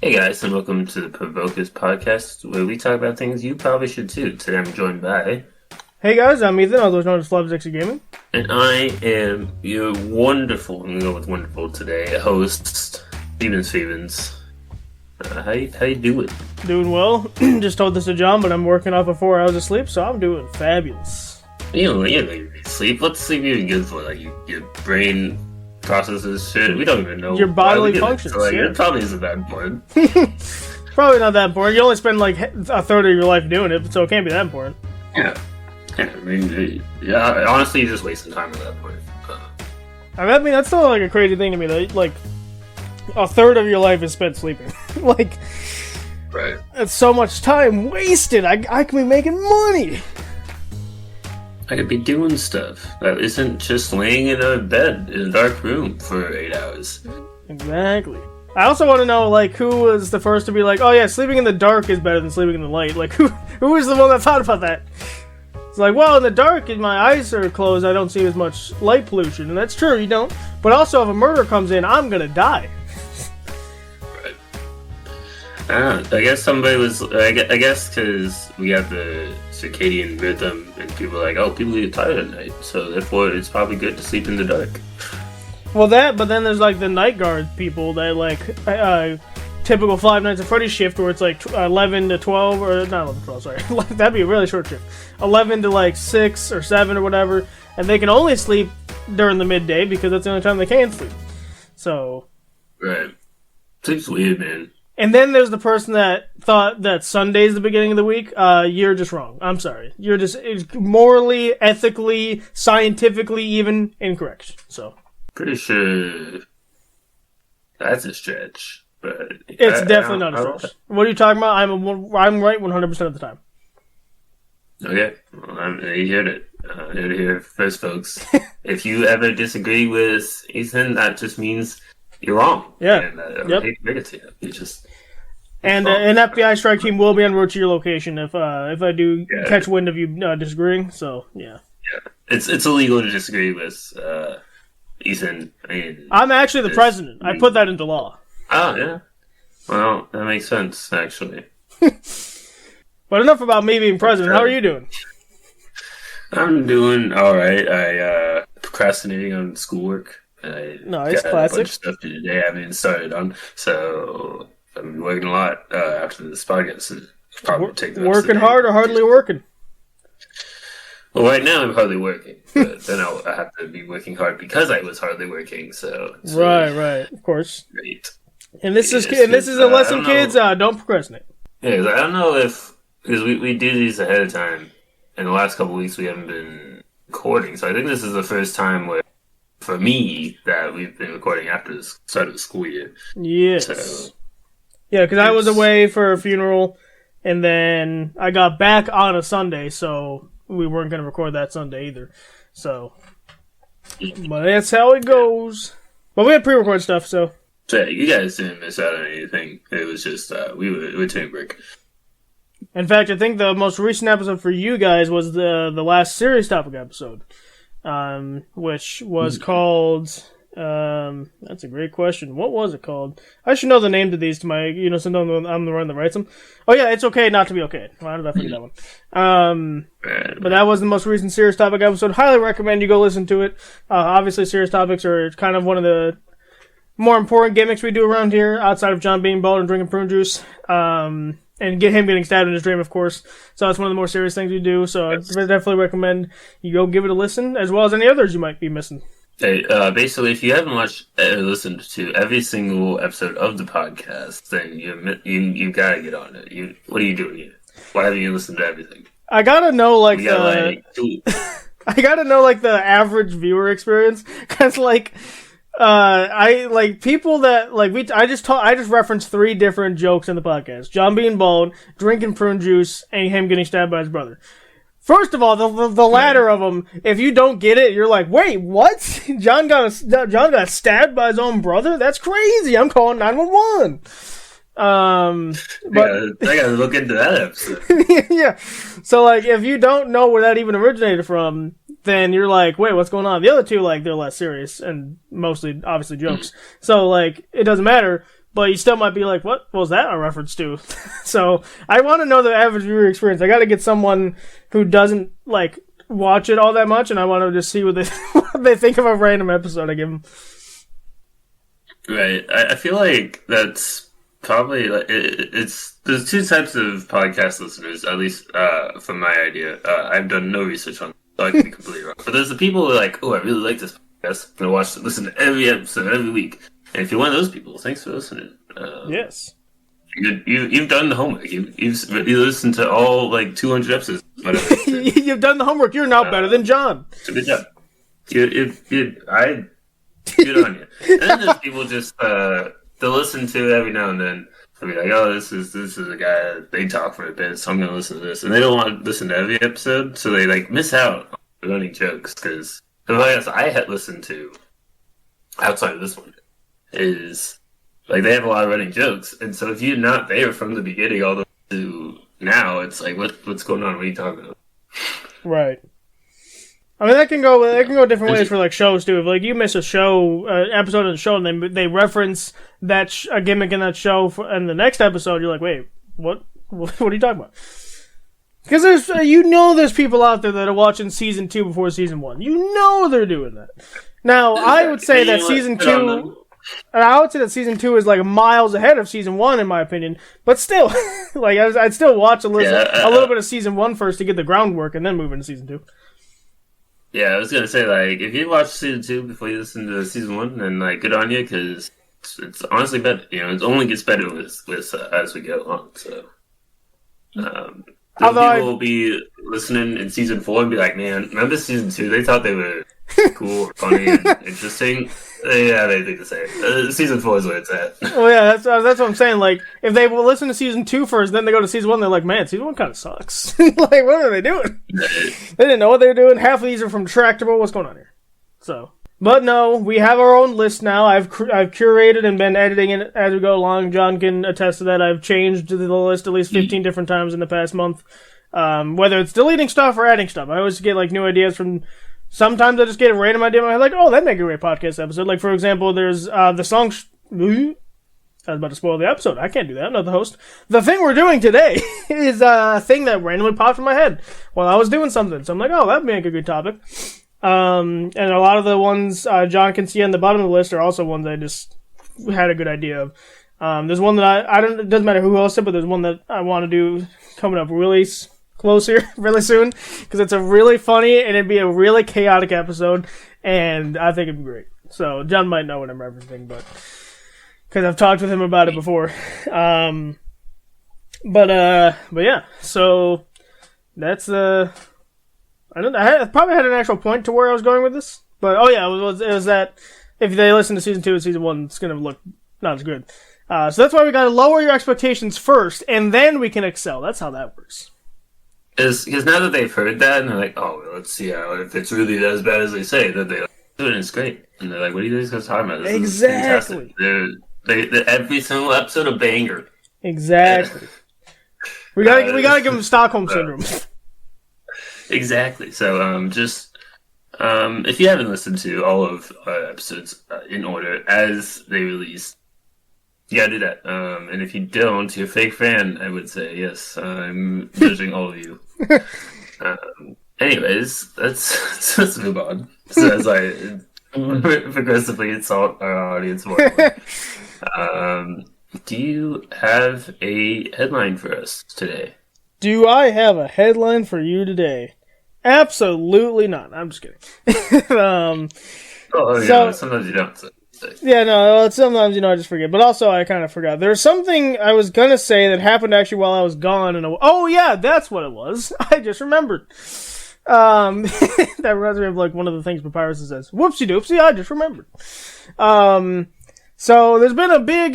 Hey guys, and welcome to the Provokers podcast, where we talk about things you probably should too. Today I'm joined by... Hey guys, I'm Ethan, otherwise known as Flubsixy Gaming. And I am your wonderful, I'm going to go with wonderful today, host, Stevens. How you doing? Doing well. Just told this to John, but I'm working off of 4 hours of sleep, so I'm doing fabulous. You don't need sleep. What's sleep even good for? Like, your brain processes shit. We don't even know. Your bodily functions. So, yeah. It probably isn't that important. Probably not that important. You only spend like a third of your life doing it, so it can't be that important. Yeah. I mean, honestly, you're just wasting time at that point. I mean, that's still like a crazy thing to me. That like a third of your life is spent sleeping. Like, right? That's so much time wasted. I could be making money. I could be doing stuff that isn't just laying in a bed in a dark room for 8 hours. Exactly. I also want to know, like, who was the first to be like, oh yeah, sleeping in the dark is better than sleeping in the light. Like, who was the one that thought about that? It's like, well, in the dark, if my eyes are closed, I don't see as much light pollution. And that's true, you don't. But also, if a murder comes in, I'm gonna die. Right. I don't know. I guess somebody was... I guess because we have the circadian rhythm, and people are like, oh, people get tired at night, so therefore it's probably good to sleep in the dark. Well, but then there's, like, the night guard people that, like, typical Five Nights at Freddy's shift where it's like 11 to 12, or not 11 to 12, sorry. That'd be a really short shift. 11 to like 6 or 7 or whatever, and they can only sleep during the midday because that's the only time they can sleep. So. Right. Sleep's weird, man. And then there's the person that thought that Sunday's the beginning of the week. You're just wrong. I'm sorry. You're just morally, ethically, scientifically even incorrect. So. Pretty sure that's a stretch. But it's definitely not a stretch. What are you talking about? I'm right 100% of the time. Okay, well, you heard it. Here first, folks. If you ever disagree with Ethan, that just means you're wrong. Yeah. And I hate to bring it to you. You just. And an FBI strike team will be en route to your location if I do catch wind of you disagreeing. So yeah. Yeah, it's illegal to disagree with Ethan. I'm actually the president. I put that into law. Oh, yeah. Well, that makes sense, actually. But enough about me being president. How are you doing? I'm doing alright. I procrastinating on schoolwork. Nice, classic. A bunch of stuff to do today I haven't even started on, so I'm working a lot after this podcast. Probably take the working hard or hardly working? Well, right now I'm hardly working, but then I have to be working hard because I was hardly working, so... Right, of course. Great. And this is a lesson, kids. Don't procrastinate. Yeah, I don't know if because we do these ahead of time. In the last couple of weeks, we haven't been recording, so I think this is the first time where, for me, that we've been recording after the start of the school year. Yes. So, yeah, because I was away for a funeral, and then I got back on a Sunday, so we weren't going to record that Sunday either. So, but that's how it goes. But we had pre-record stuff, so. So yeah, you guys didn't miss out on anything. It was just, we were taking a break. In fact, I think the most recent episode for you guys was the last serious topic episode, which was called, that's a great question. What was it called? I should know the name to these to my, sometimes I'm the one that writes them. Oh yeah, it's okay not to be okay. Why did I forget that one? But that was the most recent serious topic episode. Highly recommend you go listen to it. Obviously serious topics are kind of one of the more important gimmicks we do around here, outside of John being bald and drinking prune juice, and get him getting stabbed in his dream, of course. So that's one of the more serious things we do. So I definitely recommend you go give it a listen, as well as any others you might be missing. Hey, basically, if you haven't watched or listened to every single episode of the podcast, then you gotta get on it. What are you doing here? Why haven't you listened to everything? I gotta know I gotta know the average viewer experience, because I like people that I just referenced 3 different jokes in the podcast. John being bald, drinking prune juice, and him getting stabbed by his brother. First of all, the latter of them, if you don't get it, you're like, wait, what? John got stabbed by his own brother? That's crazy. I'm calling 911. But I gotta look into that episode. Yeah. So if you don't know where that even originated from, then you're like, wait, what's going on? The other 2, they're less serious and mostly obviously jokes. So it doesn't matter. but you still might be like, what was that a reference to? So I want to know the average viewer experience. I got to get someone who doesn't like watch it all that much, and I want to just see what they what they think of a random episode I give them. Right. I feel like that's probably like it's there's two types of podcast listeners, at least from my idea. I've done no research on it, so I could be completely wrong. But there's the people who are like, oh, I really like this podcast. I'm gonna listen to every episode every week. And if you're one of those people, thanks for listening. Yes. You've done the homework. You've listened to all like 200 episodes. You've done the homework. You're now better than John. So good job. Good on you. And then there's people just to listen to every now and then. They'll be like, oh, this is a guy. They talk for a bit, so I'm gonna listen to this. And they don't want to listen to every episode, so they like miss out on learning jokes because the podcast I had listened to outside of this one is like they have a lot of running jokes, and so if you're not there from the beginning all the way to now, it's like what's going on? What are you talking about? Right. I mean, that can go different ways for like shows too. If like you miss a show, episode of the show, and they reference that a gimmick in that show in the next episode, you're like, wait, what are you talking about? Because there's people out there that are watching season 2 before season 1. You know they're doing that. Now, I would say that season 2. I would say that season 2 is like miles ahead of season 1 in my opinion, but still, like I'd still watch a little bit of season 1 first to get the groundwork, and then move into season 2. Yeah, I was gonna say, like, if you watch season 2 before you listen to season 1, then like good on you, because it's honestly better. You know, it only gets better with as we go along. So, people will be listening in season 4 and be like, "Man, remember season 2? They thought they were cool, or funny, and interesting." Yeah, they think the same. Season 4 is where it's at. Well, yeah, that's what I'm saying. Like, if they will listen to season 2 first, then they go to season 1, they're like, man, season 1 kind of sucks. Like, what are they doing? They didn't know what they were doing. Half of these are from Tractable. What's going on here? So, but no, we have our own list now. I've curated and been editing it as we go along. John can attest to that. I've changed the list at least 15 different times in the past month. Whether it's deleting stuff or adding stuff. I always get like new ideas from. Sometimes I just get a random idea in my head, like, oh, that'd make a great podcast episode. Like, for example, there's the song... I was about to spoil the episode. I can't do that. I'm not the host. The thing we're doing today is a thing that randomly popped in my head while I was doing something. So I'm like, oh, that'd make a good topic. And a lot of the ones John can see on the bottom of the list are also ones I just had a good idea of. There's one that I don't... It doesn't matter who hosts it, but there's one that I want to do coming up really closer really soon, because it's a really funny and it'd be a really chaotic episode, and I think it'd be great. So John might know what I'm referencing, but because I've talked with him about it before. But yeah. So that's I probably had an actual point to where I was going with this, but oh yeah, it was that if they listen to season 2 and season 1, it's gonna look not as good. So that's why we gotta lower your expectations first, and then we can excel. That's how that works. Because now that they've heard that, and they're like, oh, well, let's see if it's really as bad as they say, then they do it, and it's great. And they're like, what are you guys talking about? This exactly. They're every single episode a banger. Exactly. we gotta give them Stockholm Syndrome. Exactly. So, just, if you haven't listened to all of our episodes in order as they release, you gotta do that. And if you don't, you're a fake fan, I would say. Yes, I'm judging all of you. Anyways, let's move on. So as I progressively insult our audience more. Do you have a headline for us today? Do I have a headline for you today? Absolutely not. I'm just kidding. Sometimes you don't. Yeah, no, sometimes, I just forget. But also, I kind of forgot. There's something I was going to say that happened actually while I was gone. Oh, yeah, that's what it was. I just remembered. That reminds me of, like, one of the things Papyrus says. Whoopsie-doopsie, I just remembered. So, there's been a big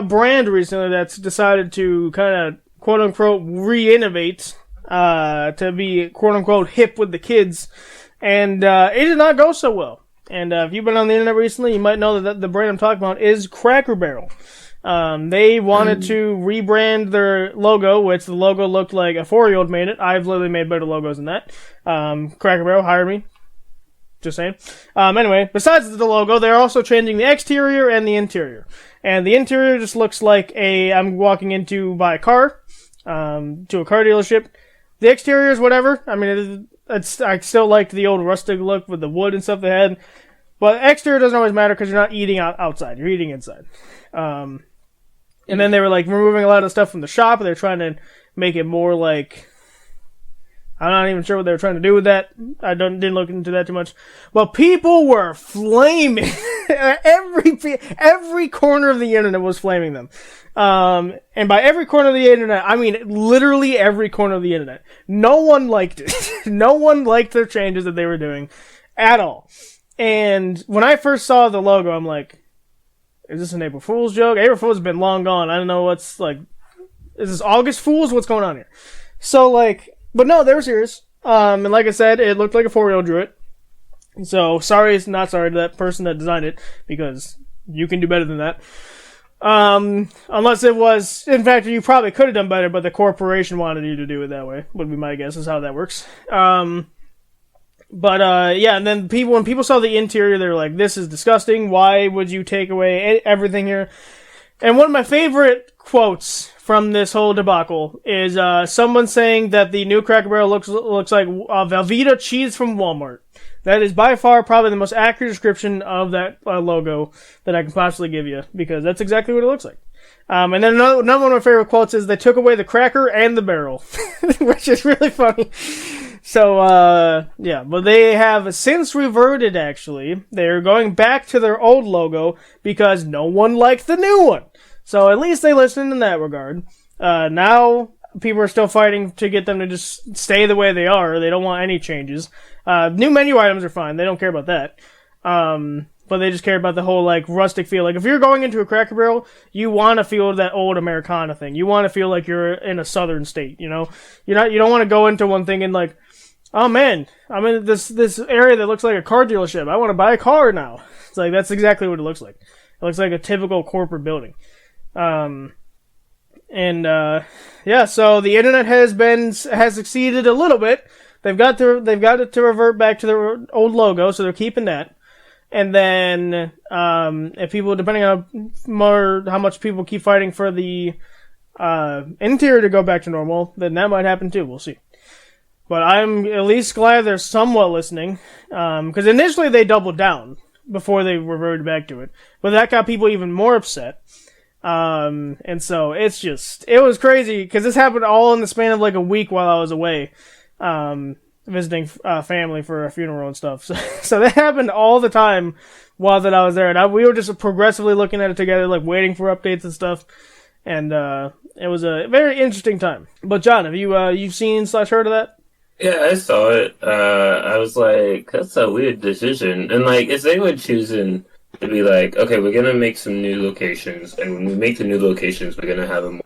brand recently that's decided to kind of, quote-unquote, re-innovate to be, quote-unquote, hip with the kids. And it did not go so well. And if you've been on the internet recently, you might know that the brand I'm talking about is Cracker Barrel. They wanted to rebrand their logo, which the logo looked like a 4-year-old made it. I've literally made better logos than that. Cracker Barrel hired me. Just saying. Anyway, besides the logo, they're also changing the exterior and the interior. And the interior just looks like I'm walking into buy a car, to a car dealership. The exterior is whatever. I mean, I still liked the old rustic look with the wood and stuff they had. But exterior doesn't always matter because you're not eating outside. You're eating inside. And then they were like removing a lot of stuff from the shop. They're trying to make it more like... I'm not even sure what they were trying to do with that. I didn't look into that too much. But people were flaming. Every corner of the internet was flaming them. And by every corner of the internet, I mean literally every corner of the internet. No one liked it. No one liked their changes that they were doing at all. And when I first saw the logo, I'm like, is this an April Fool's joke? April Fool's has been long gone. I don't know what's like... Is this August Fool's? What's going on here? So, like... But no, they were serious. And like I said, it looked like a 4-year-old drew it. So, not sorry to that person that designed it, because you can do better than that. Unless it was, in fact, you probably could have done better, but the corporation wanted you to do it that way, would be my guess, is how that works. Yeah, and then when people saw the interior, they were like, this is disgusting, why would you take away everything here? And one of my favorite quotes from this whole debacle is someone saying that the new Cracker Barrel looks like Velveeta cheese from Walmart. That is by far probably the most accurate description of that logo that I can possibly give you, because that's exactly what it looks like. And then another one of my favorite quotes is they took away the cracker and the barrel, which is really funny. So, yeah, but they have since reverted, actually. They're going back to their old logo because no one liked the new one. So at least they listened in that regard. Now people are still fighting to get them to just stay the way they are. They don't want any changes. New menu items are fine. They don't care about that. But they just care about the whole, like, rustic feel. Like, if you're going into a Cracker Barrel, you want to feel that old Americana thing. You want to feel like you're in a southern state, you know? You don't want to go into one thing and, like, oh man, I'm in this area that looks like a car dealership. I want to buy a car now. It's like, that's exactly what it looks like. It looks like a typical corporate building. Yeah, so the internet has succeeded a little bit. They've got it to revert back to their old logo, so they're keeping that. And then, if people, depending on how much people keep fighting for the, interior to go back to normal, then that might happen too. We'll see. But I'm at least glad they're somewhat listening. Because initially they doubled down before they reverted back to it. But that got people even more upset. And so it was crazy because this happened all in the span of like a week while I was away, visiting, family for a funeral and stuff. So that happened all the time while that I was there. And we were just progressively looking at it together, like waiting for updates and stuff. And, it was a very interesting time. But John, have you've seen / heard of that? Yeah, I saw it. I was like, that's a weird decision. And like, if they were choosing to be like, okay, we're gonna make some new locations, and when we make the new locations, we're gonna have a more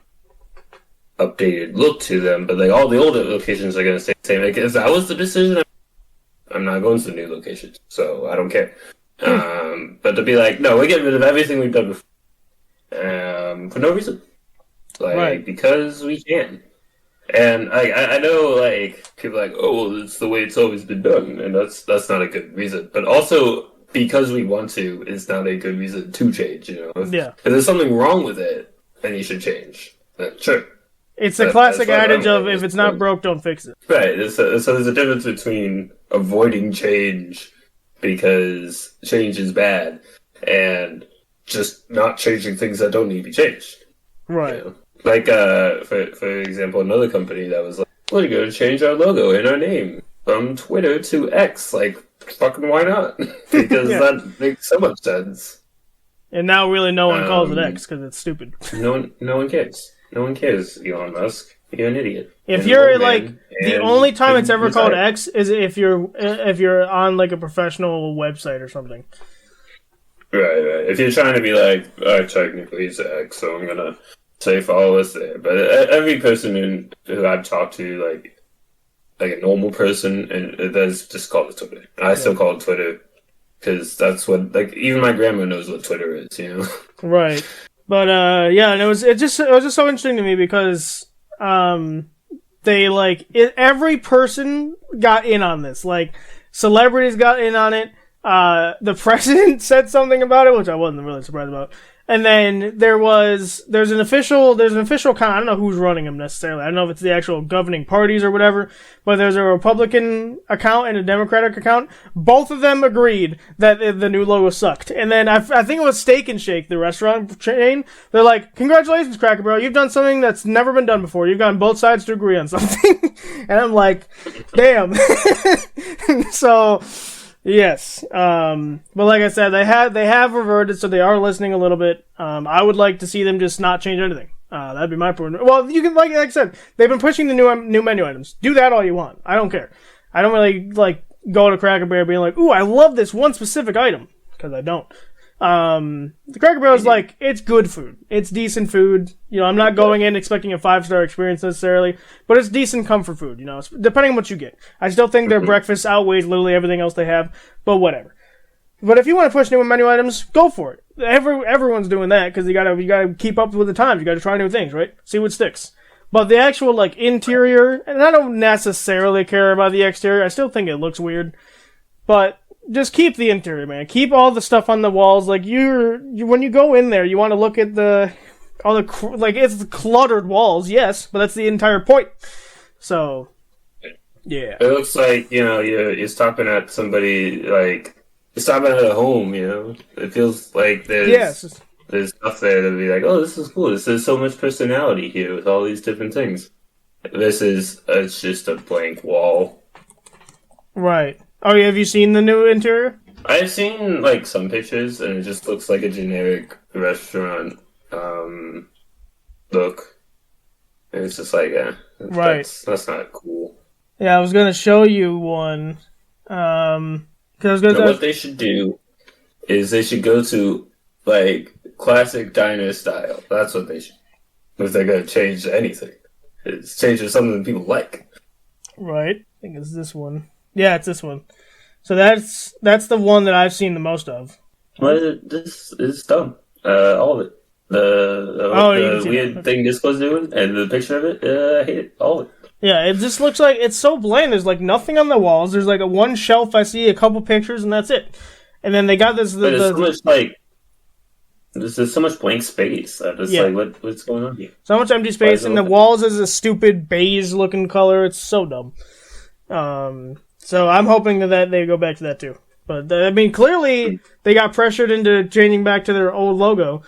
updated look to them, but like all the older locations are gonna stay the same. Like, if that was the decision, I'm not going to new locations, so I don't care. But to be like, no, we're getting rid of everything we've done before, for no reason, like right. Because we can. And I know, like, people are like, oh, well, it's the way it's always been done, and that's not a good reason. But also, because we want to, is not a good reason to change, you know? If there's something wrong with it, then you should change. Sure. It's a classic adage of, if it's not broke, don't fix it. Right, so there's a difference between avoiding change because change is bad, and just not changing things that don't need to be changed. Right. You know? Like, for example, another company that was like, we're going to change our logo and our name from Twitter to X. Like, fucking why not? Because that makes so much sense. And now really no one calls it X because it's stupid. No one cares. No one cares, Elon Musk. You're an idiot. If you're like, the only time it's ever called X is if you're on like a professional website or something. Right. If you're trying to be like, technically it's X, so I'm gonna say follow us there. But every person who I've talked to, like a normal person, and that's just called it Twitter. I still call it Twitter because that's what, like, even my grandma knows what Twitter is, you know. Right. But yeah, and it was just so interesting to me because they every person got in on this. Like, Celebrities got in on it. The president said something about it, which I wasn't really surprised about. And then there's an official account. I don't know who's running them necessarily. I don't know if it's the actual governing parties or whatever, but there's a Republican account and a Democratic account. Both of them agreed that the new logo sucked. And then I think it was Steak and Shake, the restaurant chain. They're like, congratulations, Cracker Barrel. You've done something that's never been done before. You've gotten both sides to agree on something. And I'm like, damn. So, yes. But like I said, they have reverted, so they are listening a little bit. I would like to see them just not change anything. That'd be my point. Well, you can, like I said, they've been pushing the new menu items. Do that all you want. I don't care. I don't really, go to Cracker Barrel being like, ooh, I love this one specific item. Because I don't. The Cracker Barrel is it's good food. It's decent food. I'm not going in expecting a 5-star experience necessarily, but it's decent comfort food, depending on what you get. I still think their breakfast outweighs literally everything else they have, but whatever. But if you want to push new menu items, go for it. Everyone's doing that because you gotta keep up with the times. You gotta try new things, right? See what sticks. But the actual interior, and I don't necessarily care about the exterior. I still think it looks weird, but just keep the interior, man. Keep all the stuff on the walls. When you go in there, you want to look at it's the cluttered walls, yes, but that's the entire point. So, yeah. It looks like, you're stopping at somebody, you're stopping at a home, It feels like there's stuff there to be like, oh, this is cool. There's so much personality here with all these different things. It's just a blank wall. Right. Oh, yeah, have you seen the new interior? I've seen, some pictures, and it just looks like a generic restaurant, look. And it's just right. That's not cool. Yeah, I was going to show you one. What they should do is they should go to, classic diner style. That's what they should. If they're going to change anything. It's change to something people like. Right. I think it's this one. Yeah, it's this one. So that's the one that I've seen the most of. This is dumb. All of it. The weird thing Disco's doing and the picture of it, I hate it. All of it. Yeah, it just looks like it's so bland. There's nothing on the walls. There's a one shelf I see, a couple pictures, and that's it. And then they got this. There's so much blank space. What's going on here? So much empty space, and the walls is a stupid beige looking color. It's so dumb. So I'm hoping that they go back to that too. But clearly they got pressured into changing back to their old logo.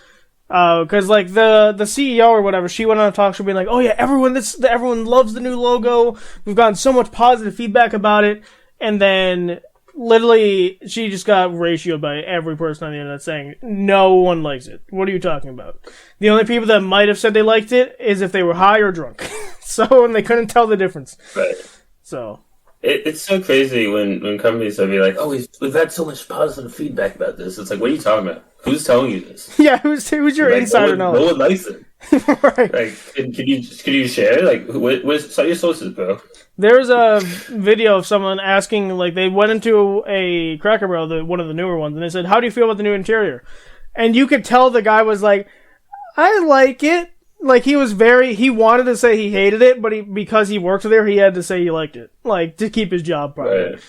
Because the CEO or whatever, she went on a talk show being like, "Oh yeah, everyone loves the new logo. We've gotten so much positive feedback about it." And then literally she just got ratioed by every person on the internet saying no one likes it. What are you talking about? The only people that might have said they liked it is if they were high or drunk. And they couldn't tell the difference. Right. So. It's so crazy when companies will be like, "Oh, we've had so much positive feedback about this." It's like, what are you talking about? Who's telling you this? Yeah, who's your insider knowledge? No one likes it. Right. Can you share? What's your sources, bro? There's a video of someone asking, they went into a Cracker Barrel, one of the newer ones, and they said, "How do you feel about the new interior?" And you could tell the guy was like, "I like it." He wanted to say he hated it, but because he worked there, he had to say he liked it, to keep his job probably. Right.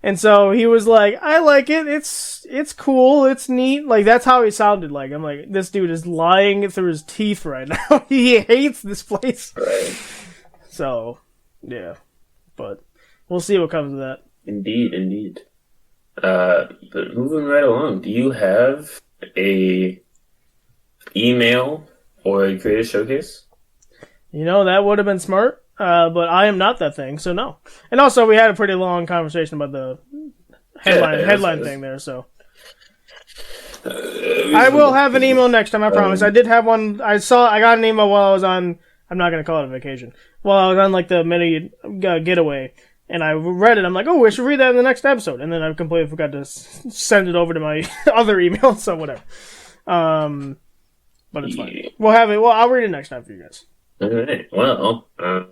And so he was like, "I like it. It's cool. It's neat." That's how he sounded like. I'm like, this dude is lying through his teeth right now. He hates this place. Right. So, yeah. But we'll see what comes of that. Indeed. But moving right along, do you have a email or a creator showcase? That would have been smart, but I am not that thing, so no. And also, we had a pretty long conversation about the headline thing there, so. I will have an email next time, I promise. I did have one. I got an email while I was on, I'm not going to call it a vacation, while I was on the mini getaway, and I read it. I'm like, oh, we should read that in the next episode. And then I completely forgot to send it over to my other email, so whatever. But it's fine. We'll have it. Well, I'll read it next time for you guys. All right. Well, we'll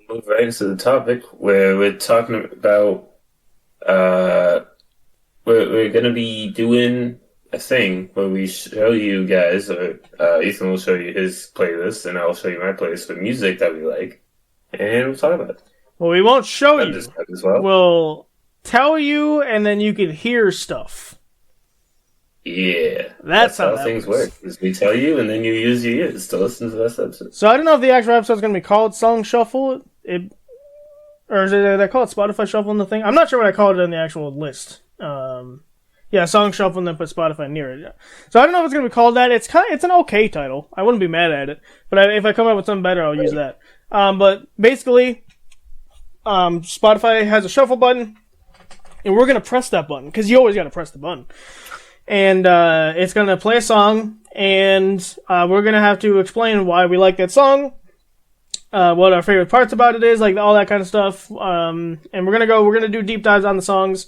move right into the topic where we're talking about. We're gonna be doing a thing where we show you guys, or Ethan will show you his playlist, and I'll show you my playlist with music that we like, and we'll talk about it. Well, we won't show you. As well. We'll tell you, and then you can hear stuff. Yeah, That's how things work. Is we tell you, and then you use your ears to listen to this episode. So I don't know if the actual episode is going to be called Song Shuffle, or is it they call it Spotify Shuffle in the thing? I'm not sure what I called it in the actual list. Yeah, Song Shuffle, and then put Spotify near it. So I don't know if it's going to be called that. It's an okay title. I wouldn't be mad at it, but if I come up with something better, I'll use that. But basically, Spotify has a shuffle button, and we're going to press that button because you always got to press the button. And it's going to play a song, and we're going to have to explain why we like that song, what our favorite parts about it is, like all that kind of stuff. And we're going to do deep dives on the songs.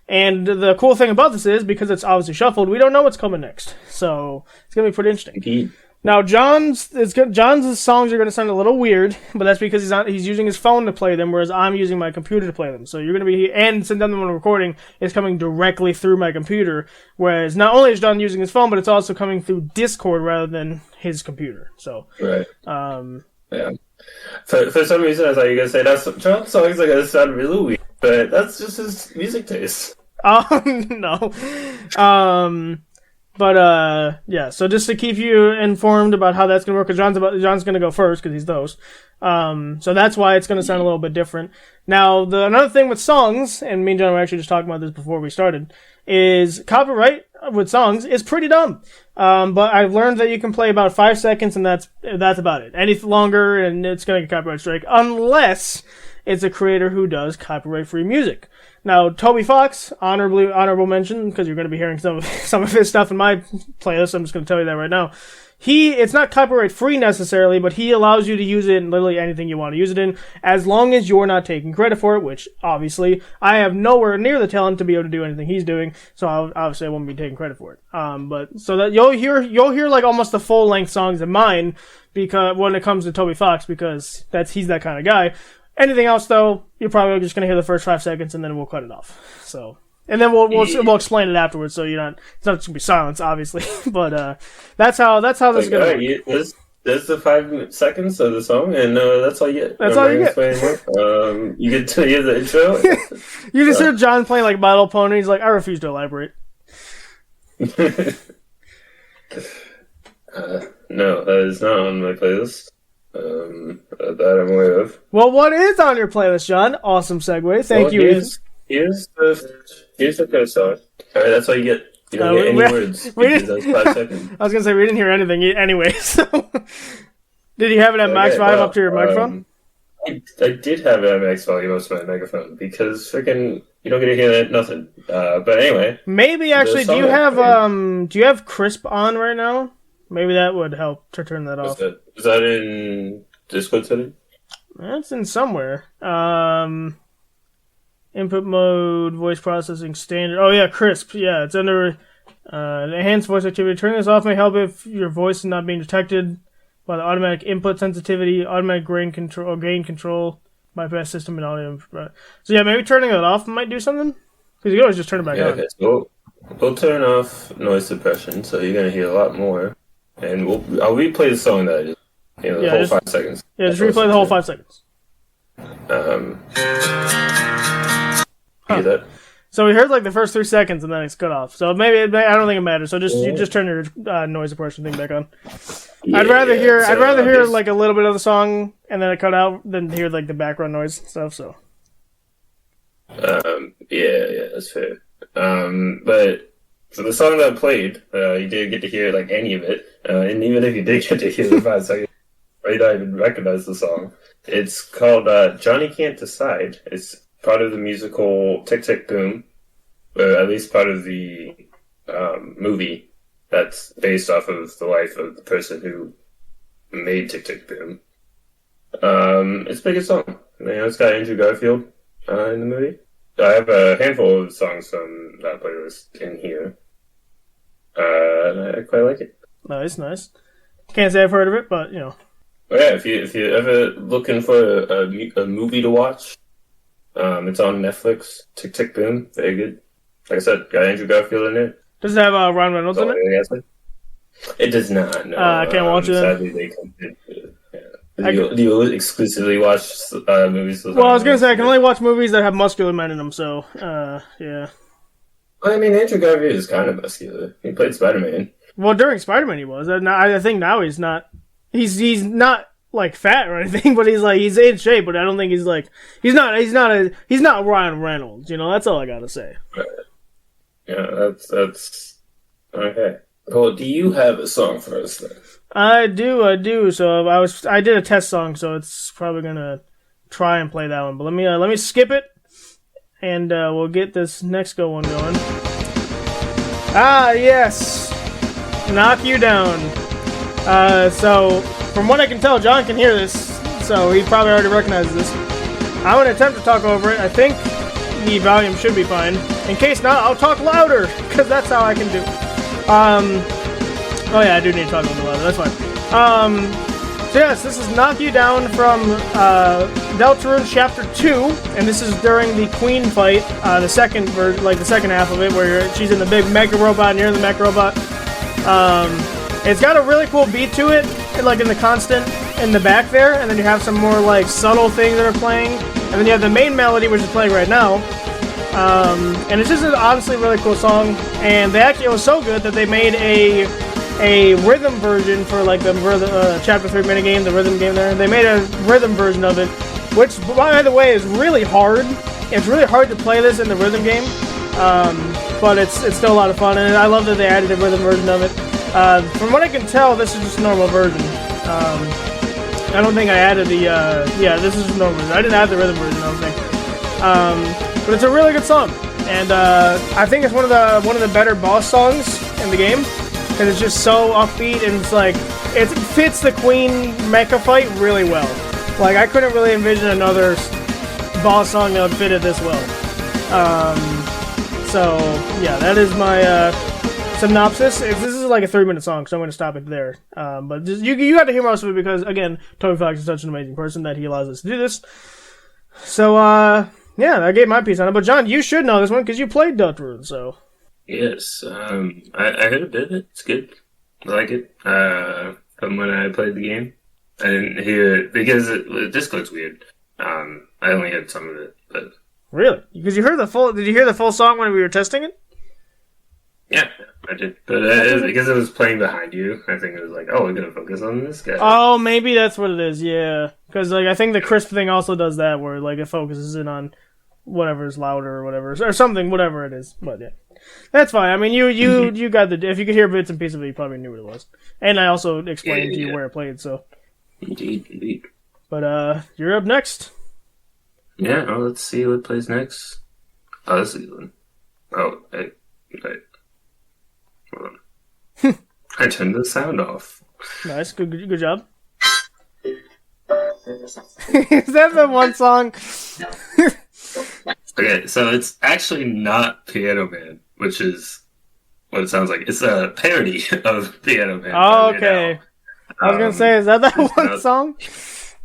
And the cool thing about this is, because it's obviously shuffled, we don't know what's coming next. So it's going to be pretty interesting. Indeed. Now, John's songs are going to sound a little weird, but that's because he's using his phone to play them, whereas I'm using my computer to play them. So you're going to be, and since I'm the one recording, it's coming directly through my computer, whereas not only is John using his phone, but it's also coming through Discord rather than his computer. So, right. Yeah. For some reason, I thought you were going to say John's songs are going to sound really weird, but that's just his music taste. No. But yeah, so just to keep you informed about how that's going to work, because John's going to go first, because he's the host. So that's why it's going to sound a little bit different. Now, another thing with songs, and me and John were actually just talking about this before we started, is copyright with songs is pretty dumb. But I've learned that you can play about 5 seconds, and that's about it. Any longer, and it's going to get copyright strike, unless it's a creator who does copyright-free music. Now, Toby Fox, honorable mention, because you're going to be hearing some of his stuff in my playlist. I'm just going to tell you that right now. It's not copyright-free necessarily, but he allows you to use it in literally anything you want to use it in, as long as you're not taking credit for it, which, obviously, I have nowhere near the talent to be able to do anything he's doing, so obviously I won't be taking credit for it. But so that you'll hear like almost the full-length songs of mine, because when it comes to Toby Fox, because he's that kind of guy. Anything else, though, you're probably just going to hear the first 5 seconds, and then we'll cut it off. So, and then we'll explain it afterwards. So it's not just going to be silence, obviously. But that's how this is going to work. There's the 5 seconds of the song, and that's all you get. That's all you get. You get to hear the intro. You just hear John playing like My Little Pony. He's like, I refuse to elaborate. No, that is not on my playlist. That I'm aware of. Well, what is on your playlist, John? Awesome segue. Thank you. Here's the first song. Alright, that's all you get. You don't get any words. That's 5 seconds. I was gonna say we didn't hear anything anyway. So, did you have it at max volume up to your microphone? I did have it at max volume up to my microphone because freaking you don't get to hear nothing. But anyway, maybe actually, do you have crisp on right now? Maybe that would help to turn that off. Is that in Discord setting? That's in somewhere. Input mode, voice processing standard. Oh yeah, crisp. Yeah, it's under enhanced voice activity. Turning this off may help if your voice is not being detected by the automatic input sensitivity, automatic gain control, bypass system, and audio. So yeah, maybe turning that off might do something. Because you can always just turn it back on. Okay, so we'll turn off noise suppression, so you're gonna hear a lot more. And I'll replay the song that I just, the whole 5 seconds. Yeah, just replay the whole 5 seconds. Hear that? So we heard like the first 3 seconds and then it's cut off. So maybe I don't think it matters. So you just turn your noise suppression thing back on. Yeah, I'd rather hear like a little bit of the song and then it cut out than hear like the background noise and stuff. So. Yeah, that's fair. But. So the song that I played, you didn't get to hear like any of it, and even if you did get to hear the 5 seconds, you don't even recognize the song. It's called Johnny Can't Decide. It's part of the musical Tick Tick Boom, or at least part of the movie that's based off of the life of the person who made Tick Tick Boom. It's a pretty good song. It's got Andrew Garfield in the movie. I have a handful of songs from that playlist in here. And I quite like it. Nice. Can't say I've heard of it, but Well, yeah, if you're ever looking for a movie to watch, it's on Netflix. Tick Tick Boom, very good. Like I said, got Andrew Garfield in it. Does it have Ryan Reynolds in it? It does not. No, I can't watch it. Sadly, they couldn't. do you exclusively watch movies with Well, I was gonna say I can only watch movies that have muscular men in them. So, yeah. I mean, Andrew Garfield is kind of muscular. He played Spider-Man. Well, during Spider-Man he was. I think now he's not. He's not like fat or anything, but he's in shape. But I don't think he's not Ryan Reynolds. You know, that's all I gotta say. Right. Yeah, that's okay. Well, do you have a song for us then? I do. So I did a test song, so it's probably gonna try and play that one. But let me skip it, and we'll get this next one going. Ah, yes, Knock You Down. So from what I can tell, John can hear this, so he probably already recognizes this. I'm gonna attempt to talk over it. I think the volume should be fine. In case not, I'll talk louder, because that's how I can do. Oh yeah, I do need to talk a little louder. That's fine. So yes, this is "Knock You Down" from Deltarune Chapter 2, and this is during the Queen fight, the second half of it, where she's in the big mecha robot and you're in the mecha robot. It's got a really cool beat to it, like in the constant in the back there, and then you have some more like subtle things that are playing, and then you have the main melody, which is playing right now. And it's just an honestly really cool song, and it was so good that they made a rhythm version for like the Chapter 3 minigame, the rhythm game there. They made a rhythm version of it, which, by the way, is really hard. It's really hard to play this in the rhythm game, but it's still a lot of fun, and I love that they added a rhythm version of it. From what I can tell, this is just a normal version. I don't think I added the, this is just normal version. I didn't add the rhythm version, I don't think. But it's a really good song, and I think it's one of the better boss songs in the game, because it's just so upbeat, and it's like, it fits the Queen mecha fight really well. Like, I couldn't really envision another boss song that would fit it this well. So, yeah, that is my synopsis. This is like a 3-minute song, so I'm going to stop it there. But just, you got to hear most of it because, again, Toby Fox is such an amazing person that he allows us to do this. So, yeah, I gave my piece on it. But, John, you should know this one because you played Deltarune, so... Yes, I heard a bit of it. It's good. I like it. From when I played the game, I didn't hear it because the Discord's weird. I only heard some of it, but really, because you heard the full. Did you hear the full song when we were testing it? Yeah, I did. But because it was playing behind you, I think it was like, oh, we're gonna focus on this guy. Oh, maybe that's what it is. Yeah, because like I think the crisp thing also does that, where like it focuses in on whatever is louder or whatever or something, whatever it is. But yeah. That's fine. I mean, you got the... If you could hear bits and pieces of it, you probably knew what it was. And I also explained to you where it played, so... Indeed. But, you're up next. Yeah, well, let's see what plays next. Oh, this is a good one. Oh, hey. Hold on. I turned the sound off. Nice. Good job. Is that the one song? Okay, so it's actually not Piano Man, which is what it sounds like. It's a parody of Piano Man. Oh, okay. I was gonna say, is that one song?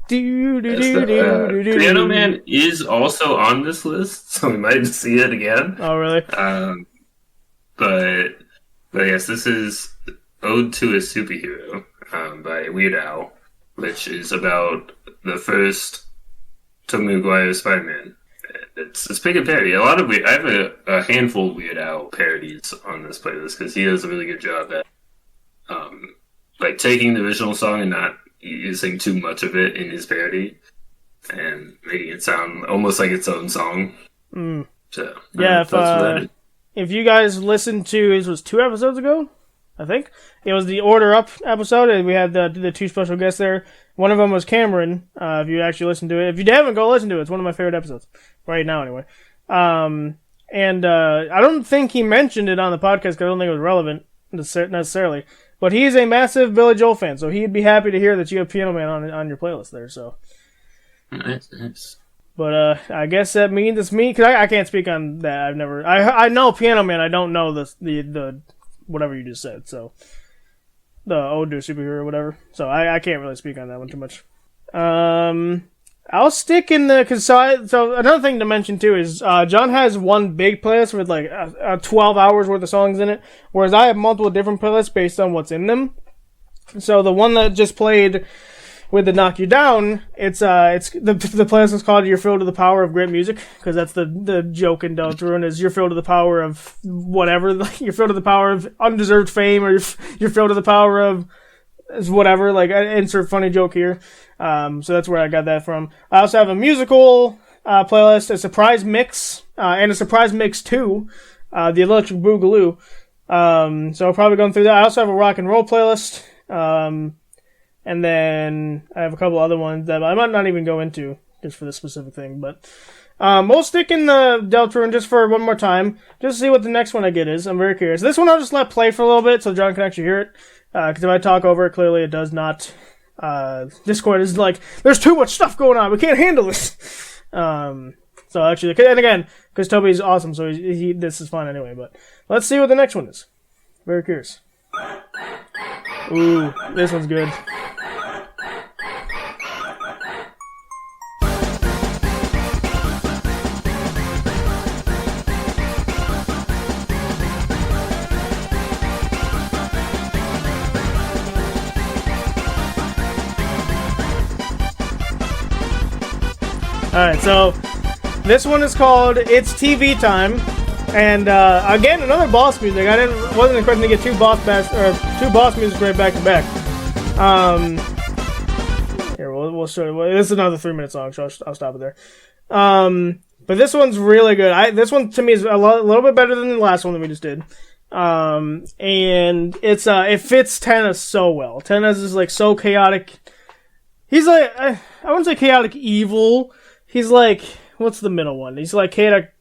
Piano Man is also on this list, so we might see it again. Oh, really? But yes, this is Ode to a Superhero by Weird Al, which is about the first Tobey Maguire Spider-Man. It's a big parody. I have a handful of Weird Al parodies on this playlist because he does a really good job at like taking the original song and not using too much of it in his parody and making it sound almost like its own song. So yeah, if you guys listened to, it was 2 episodes ago, I think. It was the Order Up episode, and we had the 2 special guests there. One of them was Cameron, if you actually listened to it. If you haven't, go listen to it. It's one of my favorite episodes. Right now, anyway. And I don't think he mentioned it on the podcast because I don't think it was relevant necessarily. But he's a massive Billy Joel fan, so he'd be happy to hear that you have Piano Man on your playlist there. So, nice. But I guess that means it's me because I can't speak on that. I've never. I know Piano Man. I don't know the whatever you just said. So the Ode to a Superhero or whatever. So I can't really speak on that one too much. I'll stick in the... So another thing to mention, too, is John has one big playlist with, like, 12 hours worth of songs in it, whereas I have multiple different playlists based on what's in them. So the one that just played with the Knock You Down, it's the playlist is called You're Filled to the Power of Great Music, because that's the joke in Deltarune is you're filled to the power of whatever. Like, you're filled to the power of undeserved fame, or you're filled to the power of whatever. Like, insert funny joke here. So that's where I got that from. I also have a musical playlist, a surprise mix, and a surprise mix 2, the Electric Boogaloo. So I'll probably go through that. I also have a rock and roll playlist. And then I have a couple other ones that I might not even go into just for this specific thing. But we'll stick in the Deltarune just for one more time, just to see what the next one I get is. I'm very curious. This one I'll just let play for a little bit so John can actually hear it. Because if I talk over it, clearly it does not. Discord is like, there's too much stuff going on. We can't handle this. So actually, and again, because Toby's awesome, so this is fine anyway. But let's see what the next one is. Very curious. Ooh, this one's good. Alright, so this one is called It's TV Time. And again, another boss music. I wasn't expecting to get two boss music right back to back. Here, we'll show you. This is another 3-minute song, so I'll stop it there. But this one's really good. This one to me is a little bit better than the last one that we just did. And it fits Tennis so well. Tennis is like so chaotic. He's like I wouldn't say chaotic evil. He's like, what's the middle one? He's like chaotic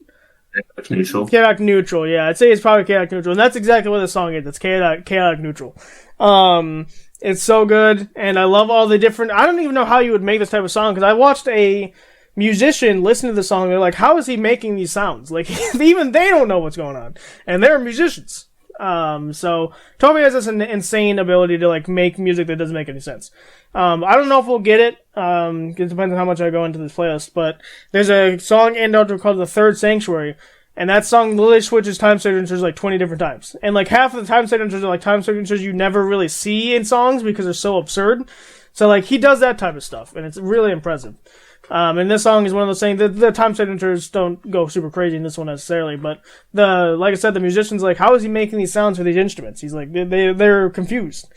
neutral. Chaotic neutral, yeah. I'd say it's probably chaotic neutral. And that's exactly what the song is. It's chaotic neutral. It's so good. And I love all the different... I don't even know how you would make this type of song, because I watched a musician listen to the song. They're like, how is he making these sounds? Like, even they don't know what's going on. And they're musicians. So Toby has this insane ability to like make music that doesn't make any sense. I don't know if we'll get it. It depends on how much I go into this playlist, but there's a song in outro called The Third Sanctuary, and that song literally switches time signatures like 20 different times. And like half of the time signatures are like time signatures you never really see in songs because they're so absurd. So like he does that type of stuff, and it's really impressive. And this song is one of those things that the time signatures don't go super crazy in this one necessarily, but like I said, the musician's like, how is he making these sounds for these instruments? He's like, they're confused.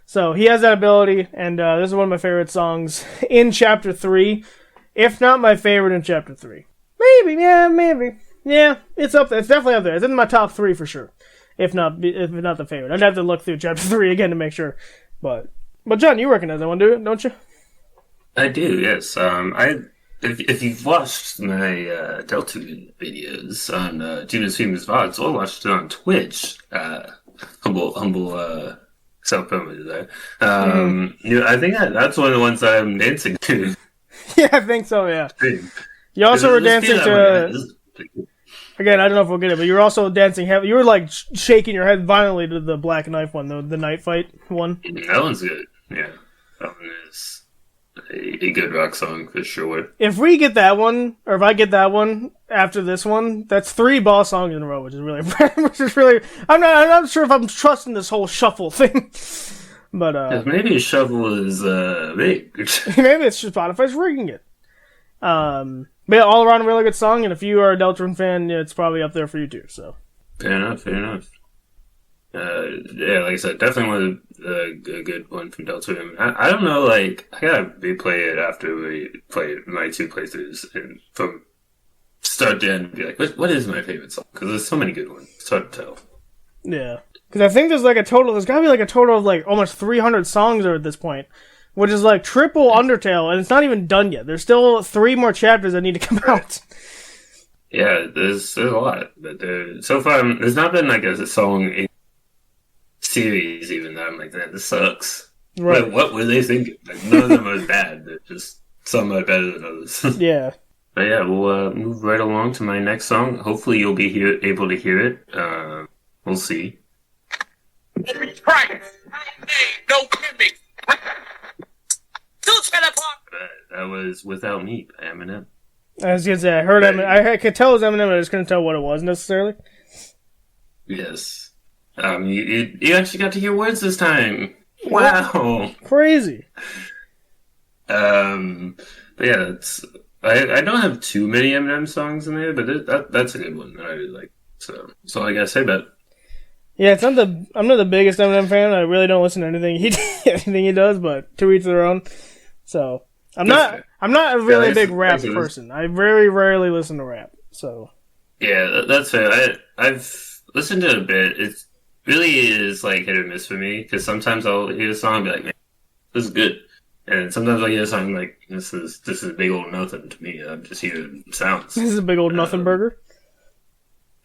So he has that ability, and this is one of my favorite songs in Chapter 3, if not my favorite in Chapter 3. Maybe. Yeah, it's up there. It's definitely up there. It's in my top 3 for sure, if not the favorite. I'd have to look through Chapter 3 again to make sure. But John, you recognize that one, don't you? I do, yes. If you've watched my Deltarune videos on Gina's Famous VODs, or watched it on Twitch, humble self-promoted there. I think that's one of the ones that I'm dancing to. Yeah, I think so, yeah. You also were dancing to... Again, I don't know if we'll get it, but you were also dancing heavy. You were like shaking your head violently to the Black Knife one, the Night Fight one. That one's good, yeah. That one is... a good rock song for sure. If we get that one, or if I get that one after this one, that's 3 boss songs in a row, which is really. I'm not sure if I'm trusting this whole shuffle thing. But maybe a shuffle is rigged. Maybe it's just Spotify's rigging it. But yeah, all around a really good song, and if you are a Deltarune fan, it's probably up there for you too. So fair enough. Yeah, like I said, definitely a good one from Deltarune. I don't know, like, I gotta replay it after we play my 2 playthroughs, and from start to end, be like, what is my favorite song? Because there's so many good ones. It's hard to tell. Yeah. Because I think there's gotta be like a total of like almost 300 songs at this point, which is like triple Undertale, and it's not even done yet. There's still 3 more chapters that need to come out. Yeah, there's a lot, but so far there's not been like a song in series even that I'm like, that this sucks. Right. Like, what were they thinking? Like, none of them are bad. They're just some are better than others. Yeah. But yeah, we'll move right along to my next song. Hopefully you'll be able to hear it. We'll see. No gimmick. That was Without Me by Eminem. I was gonna say, I heard Eminem. I could tell it was Eminem, but I just couldn't tell what it was necessarily. Yes. You actually got to hear words this time. Wow. Crazy. But yeah, I don't have too many Eminem songs in there, but that's a good one that I really like. So that's all I gotta say about it. Yeah, I'm not the biggest Eminem fan. I really don't listen to anything he does, but to each their own. So I'm not a really big rap person. I very rarely listen to rap. So yeah, that's fair. I've listened to it a bit. It really is like hit or miss for me because sometimes I'll hear a song and be like, man, this is good. And sometimes I hear a song like this is big old nothing to me. I'm just hearing sounds. This is a big old nothing burger.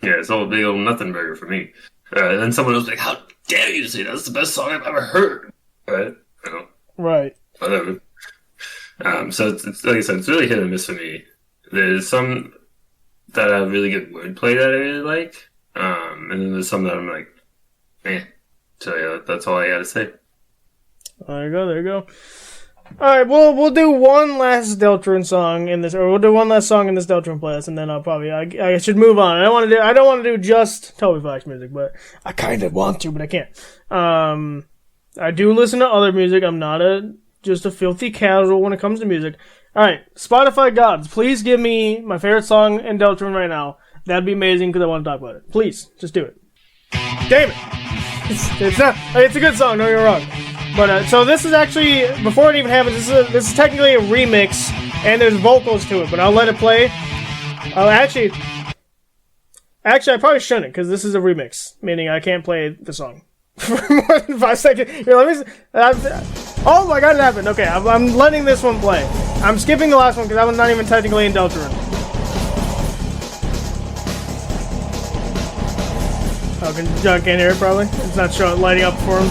Yeah, it's all big old nothing burger for me. And then someone else like, how dare you say that's the best song I've ever heard? Right? You know, right. Whatever. So it's like I said, it's really hit or miss for me. There's some that have really good wordplay that I really like, and then there's some that I'm like, man. So yeah, that's all I gotta say. There you go. All right, we'll do one last Deltron song in this, or we'll do one last song in this Deltron playlist, and then I should move on. I don't want to do just Toby Fox music, but I kind of want to, but I can't. I do listen to other music. I'm not just a filthy casual when it comes to music. All right, Spotify gods, please give me my favorite song in Deltron right now. That'd be amazing because I want to talk about it. Please, just do it. Damn it! It's a good song. No, you're wrong. But so this is actually, before it even happens, this is technically a remix, and there's vocals to it. But I'll let it play. Actually, I probably shouldn't because this is a remix, meaning I can't play the song for more than 5 seconds. Here, let me. Oh my god, it happened. Okay, I'm letting this one play. I'm skipping the last one because that one's not even technically in Deltarune. Oh, John can't hear it probably. It's not showing lighting up for him.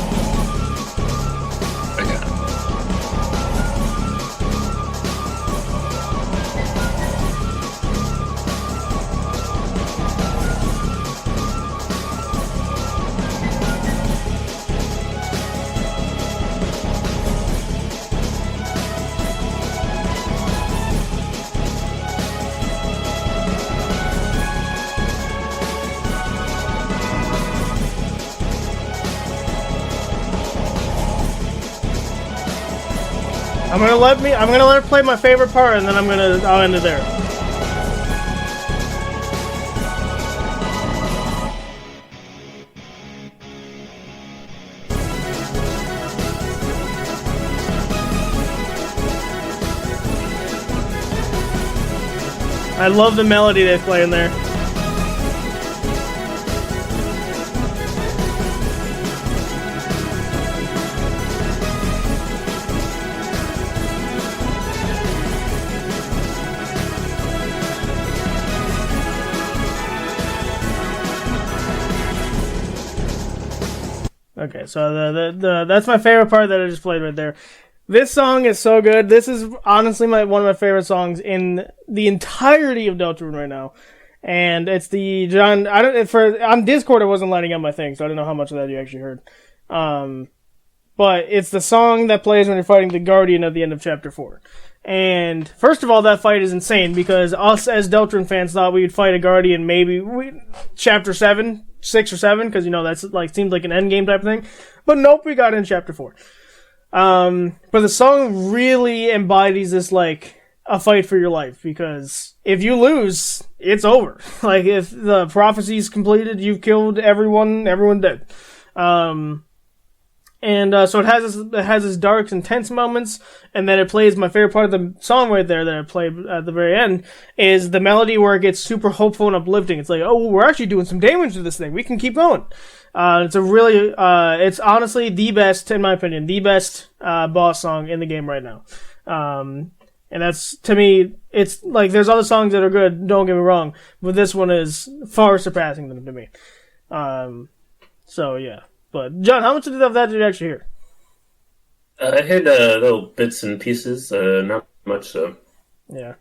I'm gonna let it play my favorite part, and then I'll end it there. I love the melody they play in there. Okay, so that's my favorite part that I just played right there. This song is so good. This is honestly one of my favorite songs in the entirety of Deltarune right now. And it's the John. On Discord it wasn't lighting up my thing, so I don't know how much of that you actually heard. But it's the song that plays when you're fighting the Guardian at the end of Chapter 4. And first of all, that fight is insane because us as Deltarune fans thought we'd fight a Guardian Chapter 7, 6 or 7, because that's like seems like an endgame type of thing. But nope, we got in Chapter 4. But the song really embodies this like a fight for your life, because if you lose, it's over. Like if the prophecy's completed, you've killed everyone dead. So it has this dark, intense moments, and then it plays my favorite part of the song right there that I played at the very end, is the melody where it gets super hopeful and uplifting. It's like, oh, we're actually doing some damage to this thing. We can keep going. It's honestly the best, in my opinion, the best boss song in the game right now. And that's, to me, it's like, there's other songs that are good, don't get me wrong, but this one is far surpassing them to me. So yeah. But, John, how much of that did you actually hear? I heard little bits and pieces, not much so. Yeah.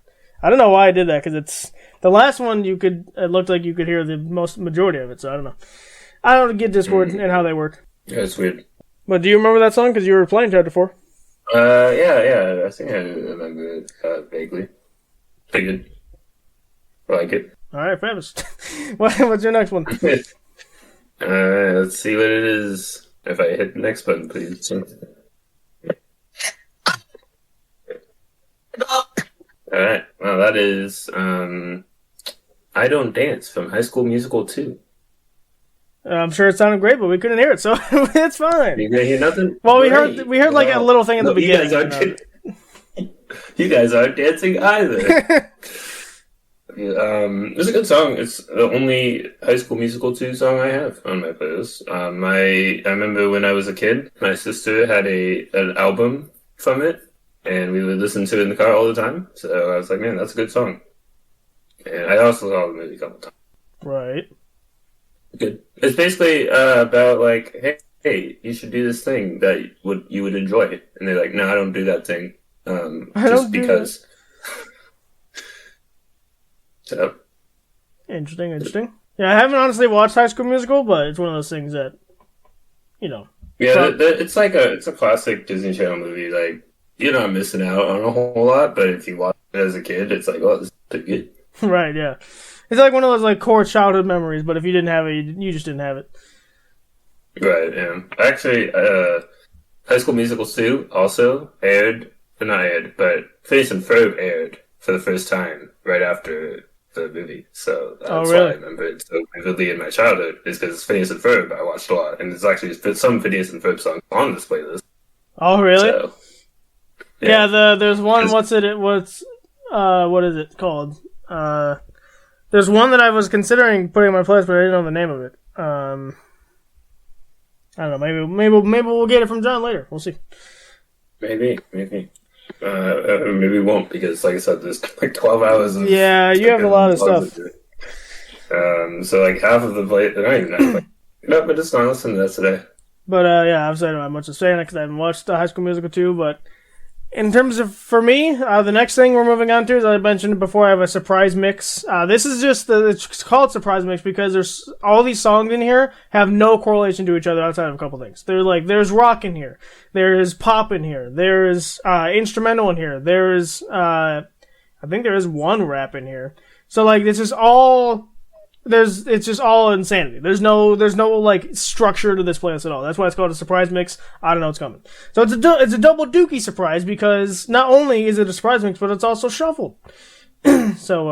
I don't know why I did that, because it's... The last one, it looked like you could hear the majority of it, so I don't know. I don't get Discord and how they work. Yeah, it's weird. But do you remember that song? Because you were playing Chapter 4. Yeah, I think I remember it vaguely. Pretty good. I like it. Alright, fabulous. What's your next one? Let's see what it is. If I hit the next button, please. got is I Don't Dance from High School Musical 2. I'm sure it sounded great, but we couldn't hear it, so it's fine. You didn't hear nothing? Well, Great. we heard like a little thing in the beginning. You guys aren't dancing either. It's a good song. It's the only High School Musical 2 song I have on my playlist. I remember when I was a kid, my sister had an album from it, and we would listen to it in the car all the time. So I was like, man, that's a good song. And I also saw the movie a couple times. Right. Good. It's basically about like, hey, you should do this thing that you would enjoy, and they're like, no, I don't do that thing, just because. So. Interesting. Yeah, I haven't honestly watched High School Musical, but it's one of those things that, you know. Yeah, it's a classic Disney Channel movie. Like, you're not missing out on a whole lot, but if you watch it as a kid, it's like, oh, this is pretty good. Right, yeah. It's like one of those like core childhood memories, but if you didn't have it, you just didn't have it. Right, yeah. Actually, High School Musical 2 also but Phineas and Ferb aired for the first time right after the movie. So that's why I remember it so vividly in my childhood, is because Phineas and Ferb I watched a lot, and there's actually some Phineas and Ferb songs on this playlist. Oh, really? So, yeah, there's one, what is it called? There's one that I was considering putting in my playlist, but I didn't know the name of it. I don't know. Maybe we'll get it from John later. We'll see. Maybe. Maybe we won't, because, like I said, there's like 12 hours of... Yeah, you have a lot of stuff. So, like, half of the play... I don't even know. No, but just not listen to that today. But, yeah, obviously I don't have much to say on it because I haven't watched High School Musical 2, but in terms of, for me, the next thing we're moving on to, as I mentioned before, I have a surprise mix. This is just, it's called surprise mix because there's all these songs in here have no correlation to each other outside of a couple things. They're like, there's rock in here, there's pop in here, there's instrumental in here, there's, I think there is one rap in here. So like, this is all... it's just all insanity. There's no like structure to this playlist at all. That's why it's called a surprise mix. I don't know what's coming. So it's a double dookie surprise, because not only is it a surprise mix, but it's also shuffled. So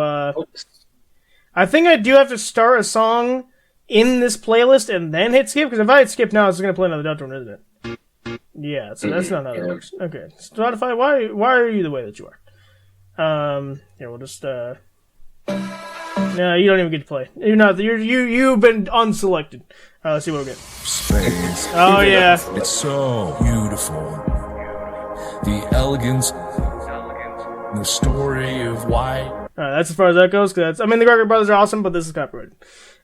I think I do have to start a song in this playlist and then hit skip, because if I hit skip now, it's gonna play another Delta, isn't it? Yeah, so that's not how it works. Okay, Spotify, why are you the way that you are? Here, we'll just No, you don't even get to play. You've been unselected. Let's see what we get. Space. Oh yeah, it's so beautiful. The elegance, the story of why. All right, that's as far as that goes. Cause the Gregory Brothers are awesome, but this is copyrighted.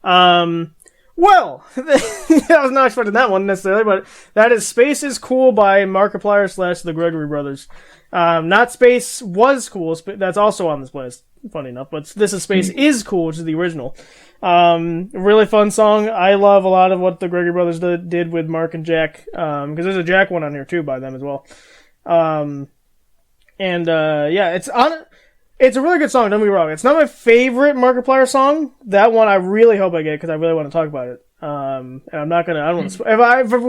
Well, I was not expecting that one necessarily, but that is Space is Cool by Markiplier / the Gregory Brothers. Not Space Was Cool. That's also on this playlist, funny enough, but this is Space Is Cool, which is the original. Really fun song. I love a lot of what the Gregory Brothers did with Mark and Jack, because there's a Jack one on here too by them as well. Yeah, it's a really good song, don't get me wrong. It's not my favorite Markiplier song. That one I really hope I get, because I really want to talk about it. And I'm not gonna, I don't want to,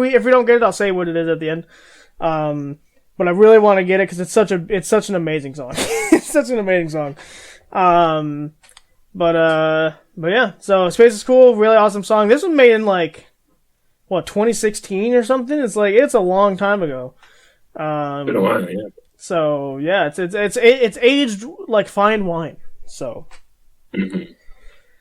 if we don't get it, I'll say what it is at the end. But I really want to get it, because it's such an amazing song. It's such an amazing song. But yeah, so Space is Cool, really awesome song. This was made in 2016 or something? It's a long time ago. Been a while, yeah. So yeah, it's aged like fine wine. So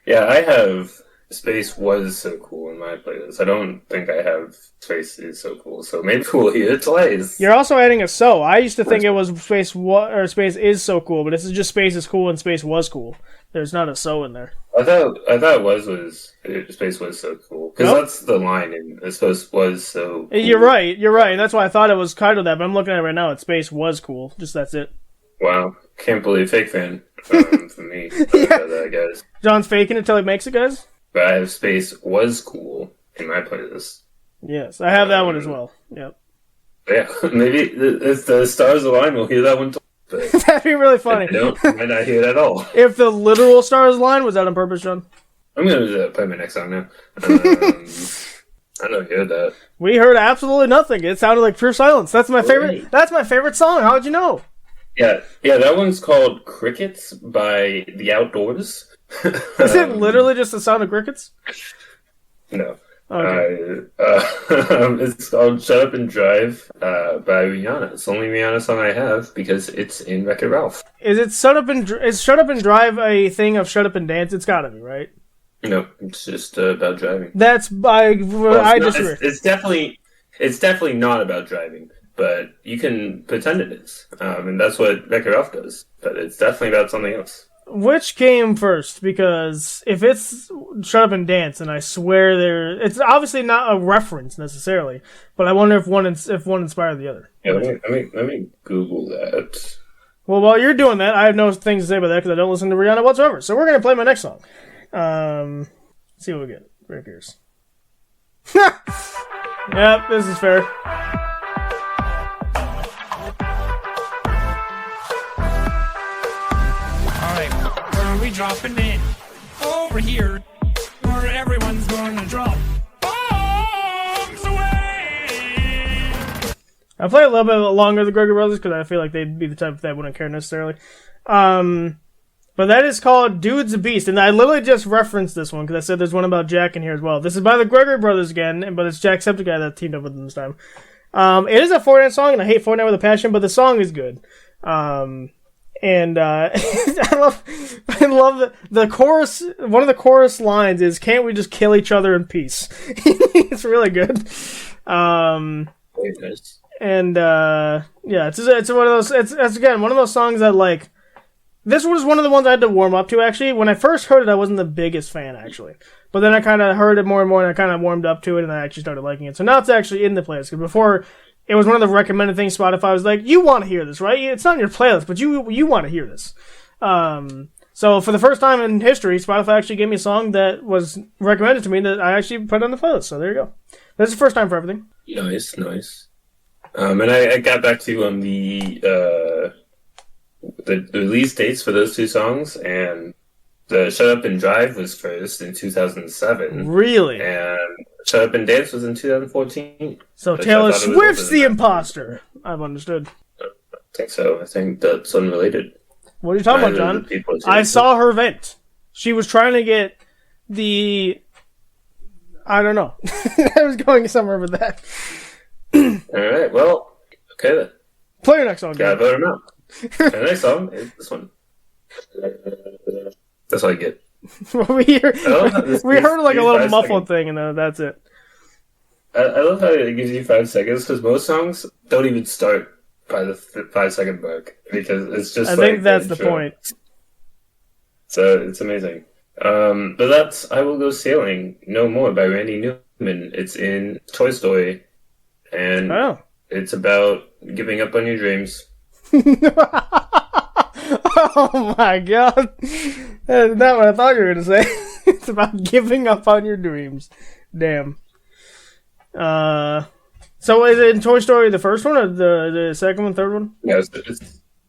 yeah, I have Space Was So Cool in my playlist. I don't think I have Space Is So Cool, so maybe we'll hear it twice. You're also adding a so. I used to think it was Space Is So Cool, but this is just Space is Cool and Space Was Cool. There's not a so in there. I thought Space Was So Cool, because that's the line in Space Was So Cool. You're right. That's why I thought it was titled that, but I'm looking at it right now. It's Space Was Cool. Just that's it. Wow, can't believe fake fan for me. That, guys. John's faking it until he makes it, guys. But I have Space Was Cool in my playlist. Yes, I have that one as well. Yep. Yeah, maybe if the stars align, we'll hear that one too. That'd be really funny. I might not hear it at all. If the literal stars align, was that on purpose, John? I'm going to play my next song now. I don't hear that. We heard absolutely nothing. It sounded like pure silence. That's my favorite. That's my favorite song. How'd you know? Yeah, that one's called Crickets by The Outdoors. Is it literally just the sound of crickets? No. Okay. It's called Shut Up and Drive by Rihanna. It's the only Rihanna song I have because it's in Wreck-It Ralph. Is Shut Up and Drive a thing of Shut Up and Dance? It's gotta be, right? No, it's just about driving. That's I disagree. It's definitely not about driving, but you can pretend it is, and that's what Wreck-It Ralph does. But it's definitely about something else. Which came first? Because if it's Shut Up and Dance, and I swear it's obviously not a reference necessarily, but I wonder if one inspired the other. Yeah, let me Google that. Well, while you're doing that, I have no things to say about that because I don't listen to Rihanna whatsoever. So we're gonna play my next song. Let's see what we get. Right here's. Yep, this is fair. Where are we dropping it? Over here, where everyone's gonna drop bombs away. I play a little bit longer the Gregory Brothers because I feel like they'd be the type that wouldn't care necessarily. But that is called Dude's a Beast, and I literally just referenced this one because I said there's one about Jack in here as well. This is by the Gregory Brothers again, but it's Jacksepticeye that teamed up with them this time. It is a Fortnite song, and I hate Fortnite with a passion, but the song is good. And I love the chorus. One of the chorus lines is, "Can't we just kill each other in peace?" It's really good. And yeah, it's one of those. It's again one of those songs that like. This was one of the ones I had to warm up to, actually. When I first heard it, I wasn't the biggest fan, actually. But then I kind of heard it more and more, and I kind of warmed up to it, and I actually started liking it. So now it's actually in the playlist. Because before, it was one of the recommended things Spotify was like, you want to hear this, right? It's not in your playlist, but you want to hear this. So for the first time in history, Spotify actually gave me a song that was recommended to me that I actually put on the playlist. So there you go. That's the first time for everything. Nice. And I got back to the release dates for those two songs, and the Shut Up and Drive was first in 2007. Really? And Shut Up and Dance was in 2014. So Taylor Swift's the imposter. I've understood. I think so. I think that's unrelated. What are you talking about, John? I saw her vent. She was trying to get the... I don't know. I was going somewhere with that. Alright, well, okay then. Play your next song. Gotta vote him out. The next song is this one. That's all I get. we heard like a little muffled thing, and that's it. I love how it gives you 5 seconds, because most songs don't even start by the 5-second mark, because it's just I think that's the point. So it's amazing. But that's I Will Go Sailing No More by Randy Newman. It's in Toy Story, and it's about giving up on your dreams. Oh my god. That's not what I thought you were going to say. It's about giving up on your dreams. Damn. So is it in Toy Story the first one or the second one, third one? Yeah,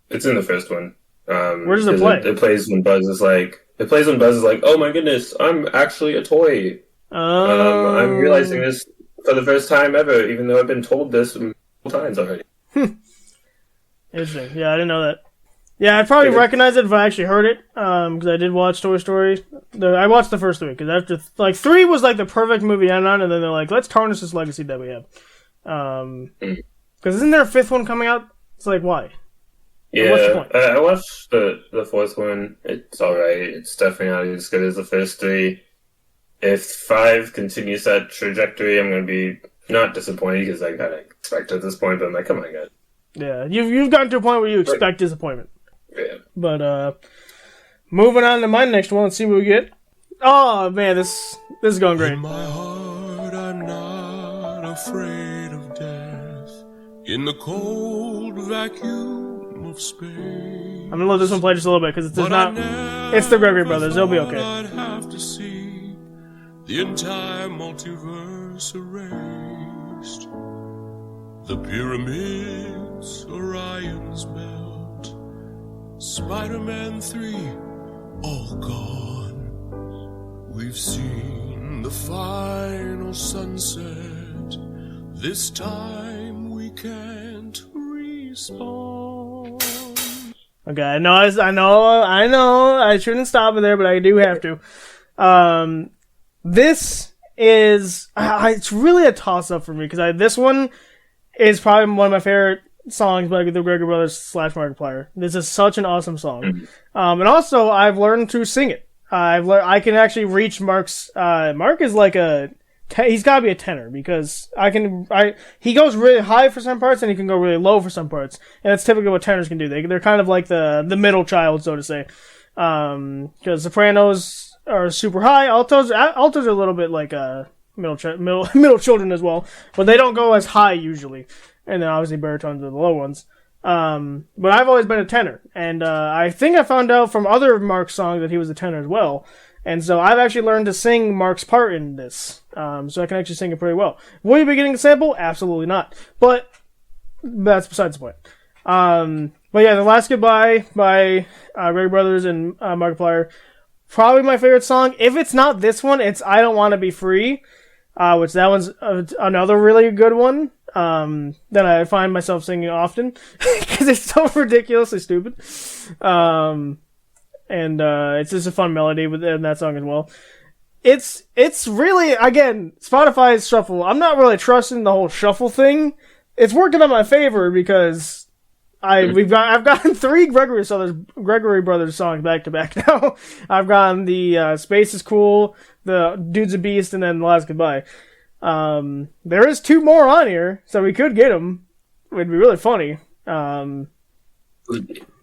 it's in the first one. Where does it play? It plays when Buzz is like, oh my goodness, I'm actually a toy. I'm realizing this for the first time ever, even though I've been told this multiple times already. Interesting. Yeah, I didn't know that. Yeah, I'd probably recognize it if I actually heard it, because I did watch Toy Story. I watched the first 3, because after 3 was like the perfect movie to end on, and then they're like, let's tarnish this legacy that we have. Because isn't there a 5th one coming out? It's like, why? Yeah, what's the point? I watched the 4th one. It's alright. It's definitely not as good as the first 3. If 5 continues that trajectory, I'm going to be not disappointed, because I kind of expect at this point, but I'm like, come on, guys. Yeah, you've gotten to a point where you expect disappointment. Yeah. But moving on to my next one, let's see what we get. Oh man, this is going great. In my heart, I'm not afraid of death. In the cold vacuum of space. I'm gonna let this one play just a little bit because it's the Gregory Brothers. They'll be okay. I'd have to see the entire multiverse erased. The pyramids, Orion's belt, Spider-Man 3, all gone. We've seen the final sunset. This time we can't respawn. Okay, I know. I shouldn't stop it there, but I do have to. This is it's really a toss up for me because this one is probably one of my favorite songs by the Gregory Brothers / Markiplier. This is such an awesome song, and also I've learned to sing it. I can actually reach Mark's. Mark is like he's got to be a tenor because he goes really high for some parts and he can go really low for some parts, and that's typically what tenors can do. They're kind of like the middle child, so to say, because sopranos are super high, altos are a little bit like middle children as well, but they don't go as high usually, and then obviously baritones are the low ones. But I've always been a tenor, and I think I found out from other Mark songs that he was a tenor as well. And so I've actually learned to sing Mark's part in this, so I can actually sing it pretty well. Will you be getting a sample? Absolutely not. But that's besides the point. But yeah, The Last Goodbye by Ray Brothers and Markiplier, probably my favorite song. If it's not this one, it's I Don't Want to Be Free, which that one's another really good one that I find myself singing often because it's so ridiculously stupid. And it's just a fun melody in that song as well. It's really, again, Spotify's shuffle. I'm not really trusting the whole shuffle thing. It's working in my favor because I've gotten 3 Gregory Brothers songs back to back now. I've gotten the Space is Cool, the Dude's a Beast, and then The Last Goodbye. There is 2 more on here, so we could get them. It'd be really funny. But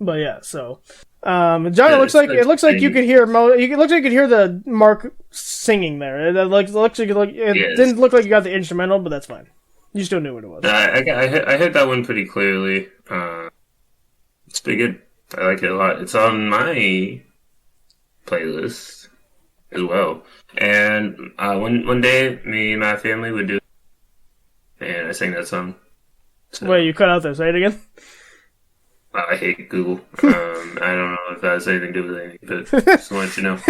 yeah, so. John, it looks like you could hear the Mark singing there. It looks like it didn't look like you got the instrumental, but that's fine. You still knew what it was. I heard that one pretty clearly. It's pretty good. I like it a lot. It's on my playlist as well. And one day, me and my family would do, and I sang that song. So. Wait, you cut out there. Say it again. I hate Google. I don't know if that has anything to do with anything, but just to let you know.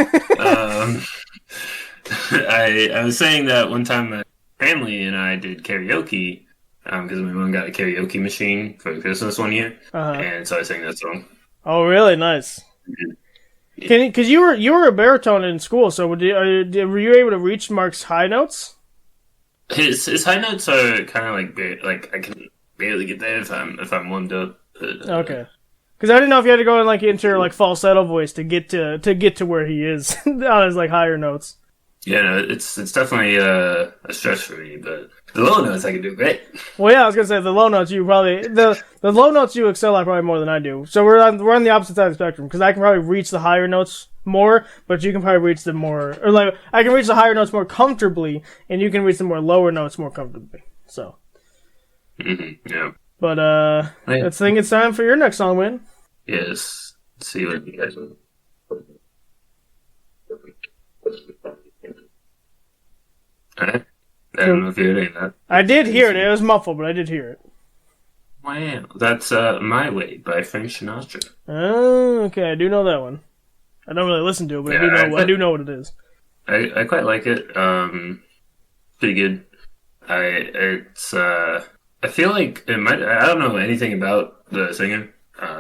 I was saying that one time my family and I did karaoke because my mom got a karaoke machine for Christmas one year, and so I sang that song. Oh, really? Nice. Yeah. Because you were a baritone in school, so were you able to reach Mark's high notes? His high notes are kind of like I can barely get there if I'm warmed up. Okay, because I didn't know if you had to go into your falsetto voice to get to where he is on his higher notes. Yeah, no, it's definitely a stretch for me, but the low notes I can do great. Well, yeah, I was gonna say the low notes the low notes you excel at probably more than I do. So we're on the opposite side of the spectrum because I can probably reach the higher notes more, but you can probably reach them more, or I can reach the higher notes more comfortably, and you can reach the more lower notes more comfortably. So. Mm-hmm, yeah. But I think it's time for your next song, man. Yes. Let's see what you guys want. Alright. I don't know if you heard any of that. I did hear it. It was muffled, but I did hear it. Wow. That's My Way by Frank Sinatra. Oh, okay. I do know that one. I don't really listen to it, but yeah, I do know what it is. I quite like it. Pretty good. I feel like it might. I don't know anything about the singer.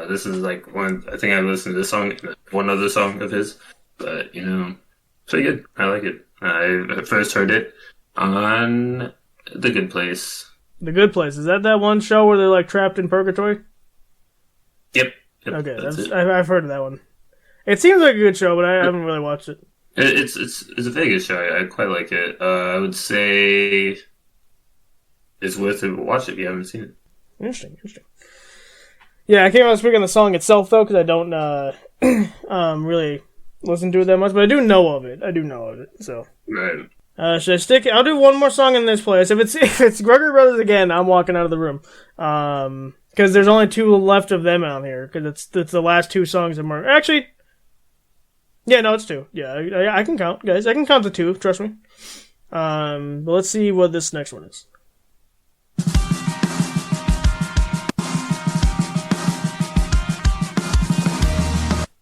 This is one. I think I listened to this song, one other song of his, but pretty good. I like it. I first heard it on The Good Place. The Good Place, is that one show where they're trapped in purgatory? Yep. Okay, I've heard of that one. It seems like a good show, but I haven't really watched it. It's a very good show. I quite like it. I would say. It's worth it. Watch it if you haven't seen it. Interesting. Yeah, I can't really speak on the song itself though, because I don't really listen to it that much, but I do know of it. So. Right. Should I stick? I'll do one more song in this place. If it's Gregory Brothers again, I'm walking out of the room. Because there's only 2 left of them out here. Because it's the last 2 songs of Mark. Actually, yeah, no, it's 2. Yeah, I can count, guys. I can count to 2. Trust me. But let's see what this next one is.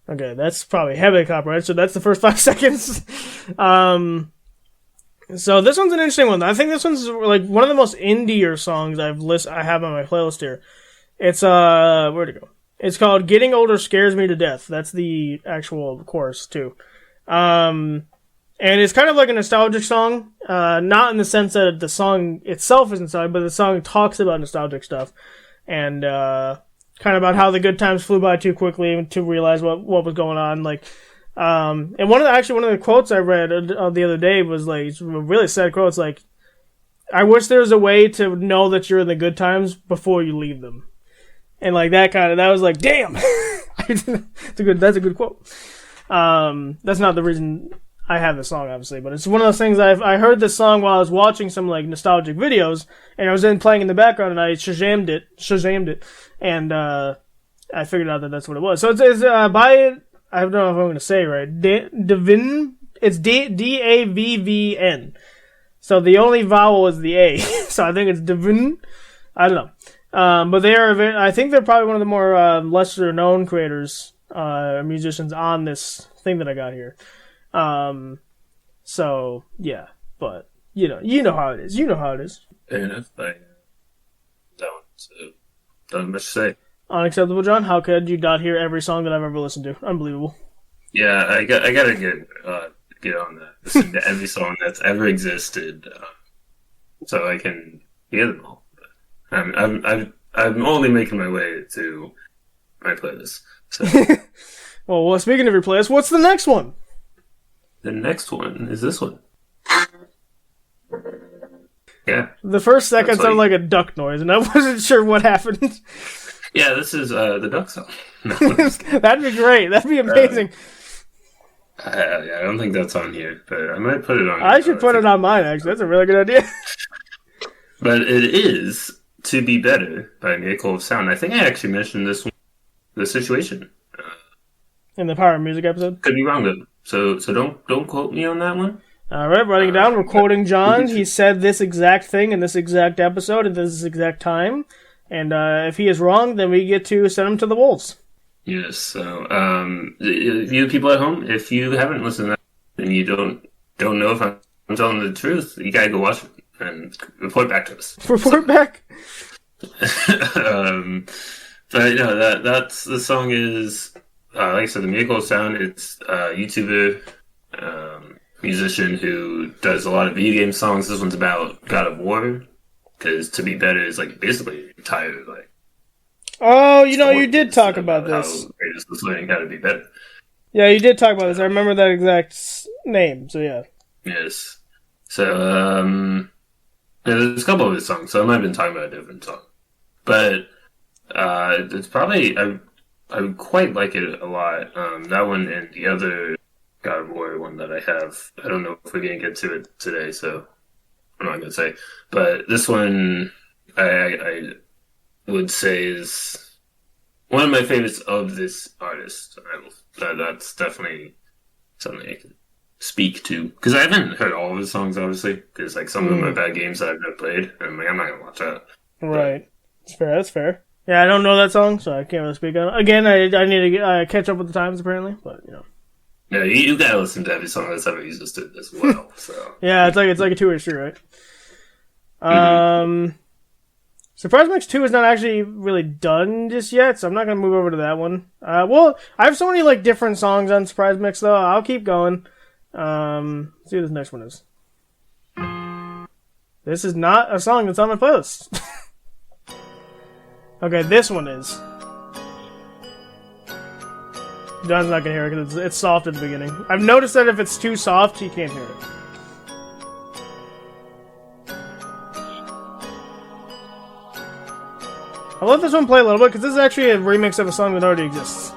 Okay, that's probably heavily copyrighted, so that's the first 5 seconds. So this one's an interesting one. I think this one's one of the most indie songs I have on my playlist here. It's where'd it go? It's called "Getting Older Scares Me to Death." That's the actual chorus too. And it's kind of like a nostalgic song, not in the sense that the song itself is nostalgic, but the song talks about nostalgic stuff and kind of about how the good times flew by too quickly to realize what was going on. Like, and one of the quotes I read the other day was like, it's a really sad quote. It's like, "I wish there was a way to know that you're in the good times before you leave them." And like that was like, damn. That's a good quote. That's not the reason I have this song, obviously, but it's one of those things I heard this song while I was watching some like nostalgic videos, and I was playing in the background, and I Shazammed it, and I figured out that that's what it was. So it's by, I don't know if I'm going to say it right, Davin. It's Davvn. So the only vowel is the A. So I think it's Davin. I don't know. But I think they're probably one of the more lesser known creators, musicians on this thing that I got here. So yeah, but you know how it is. You know how it is. Fair enough. I don't have much to say. Unacceptable, John. How could you not hear every song that I've ever listened to? Unbelievable. Yeah, I gotta get on that. Listen to every song that's ever existed, so I can hear them all. I'm only making my way to my playlist. So. well, speaking of your playlist, what's the next one? The next one is this one. Yeah. The first second sounded like a duck noise, and I wasn't sure what happened. Yeah, this is the duck song. No, that'd be great. That'd be amazing. I don't think that's on here, but I might put it on. I should put it on mine, actually. That's a really good idea. But it is "To Be Better" by Miracle of Sound. I think I actually mentioned this one, the situation. In the Power of Music episode? Could be wrong, though. So don't quote me on that one. All right, writing it down. We're quoting John. He said this exact thing in this exact episode at this exact time. And if he is wrong, then we get to send him to the wolves. Yes. So, you people at home, if you haven't listened to that and you don't know if I'm telling the truth, you gotta go watch it and report back to us. Report back. But no, that's the song is like I said, the Miracle of Sound. It's a YouTuber, musician who does a lot of video game songs. This one's about God of War, because "To Be Better" is like basically entire like. Oh, you did talk about this. How great is this learning how to be better? Yeah, you did talk about this. I remember that exact name. So yeah. Yes. So there's a couple of his songs. So I might have been talking about a different song, but it's probably I quite like it a lot. That one and the other God of War one that I have. I don't know if we're gonna get to it today, so I'm not gonna say. But this one, I would say is one of my favorites of this artist. That's definitely something I can speak to, because I haven't heard all of his songs, obviously, because like some of them are bad games that I've never played, and I'm not gonna watch that. Right, it's fair. That's fair. Yeah, I don't know that song, so I can't really speak on it. Again, I need to catch up with the times, apparently, but Yeah, you gotta listen to every song that's ever existed as well. So yeah, it's like a two-way street, right? Surprise Mix 2 is not actually really done just yet, so I'm not gonna move over to that one. Well, I have so many like different songs on Surprise Mix though. I'll keep going. Let's see what this next one is. This is not a song that's on my playlist. Okay, this one is. John's not gonna hear it because it's soft at the beginning. I've noticed that if it's too soft, he can't hear it. I'll let this one play a little bit because this is actually a remix of a song that already exists.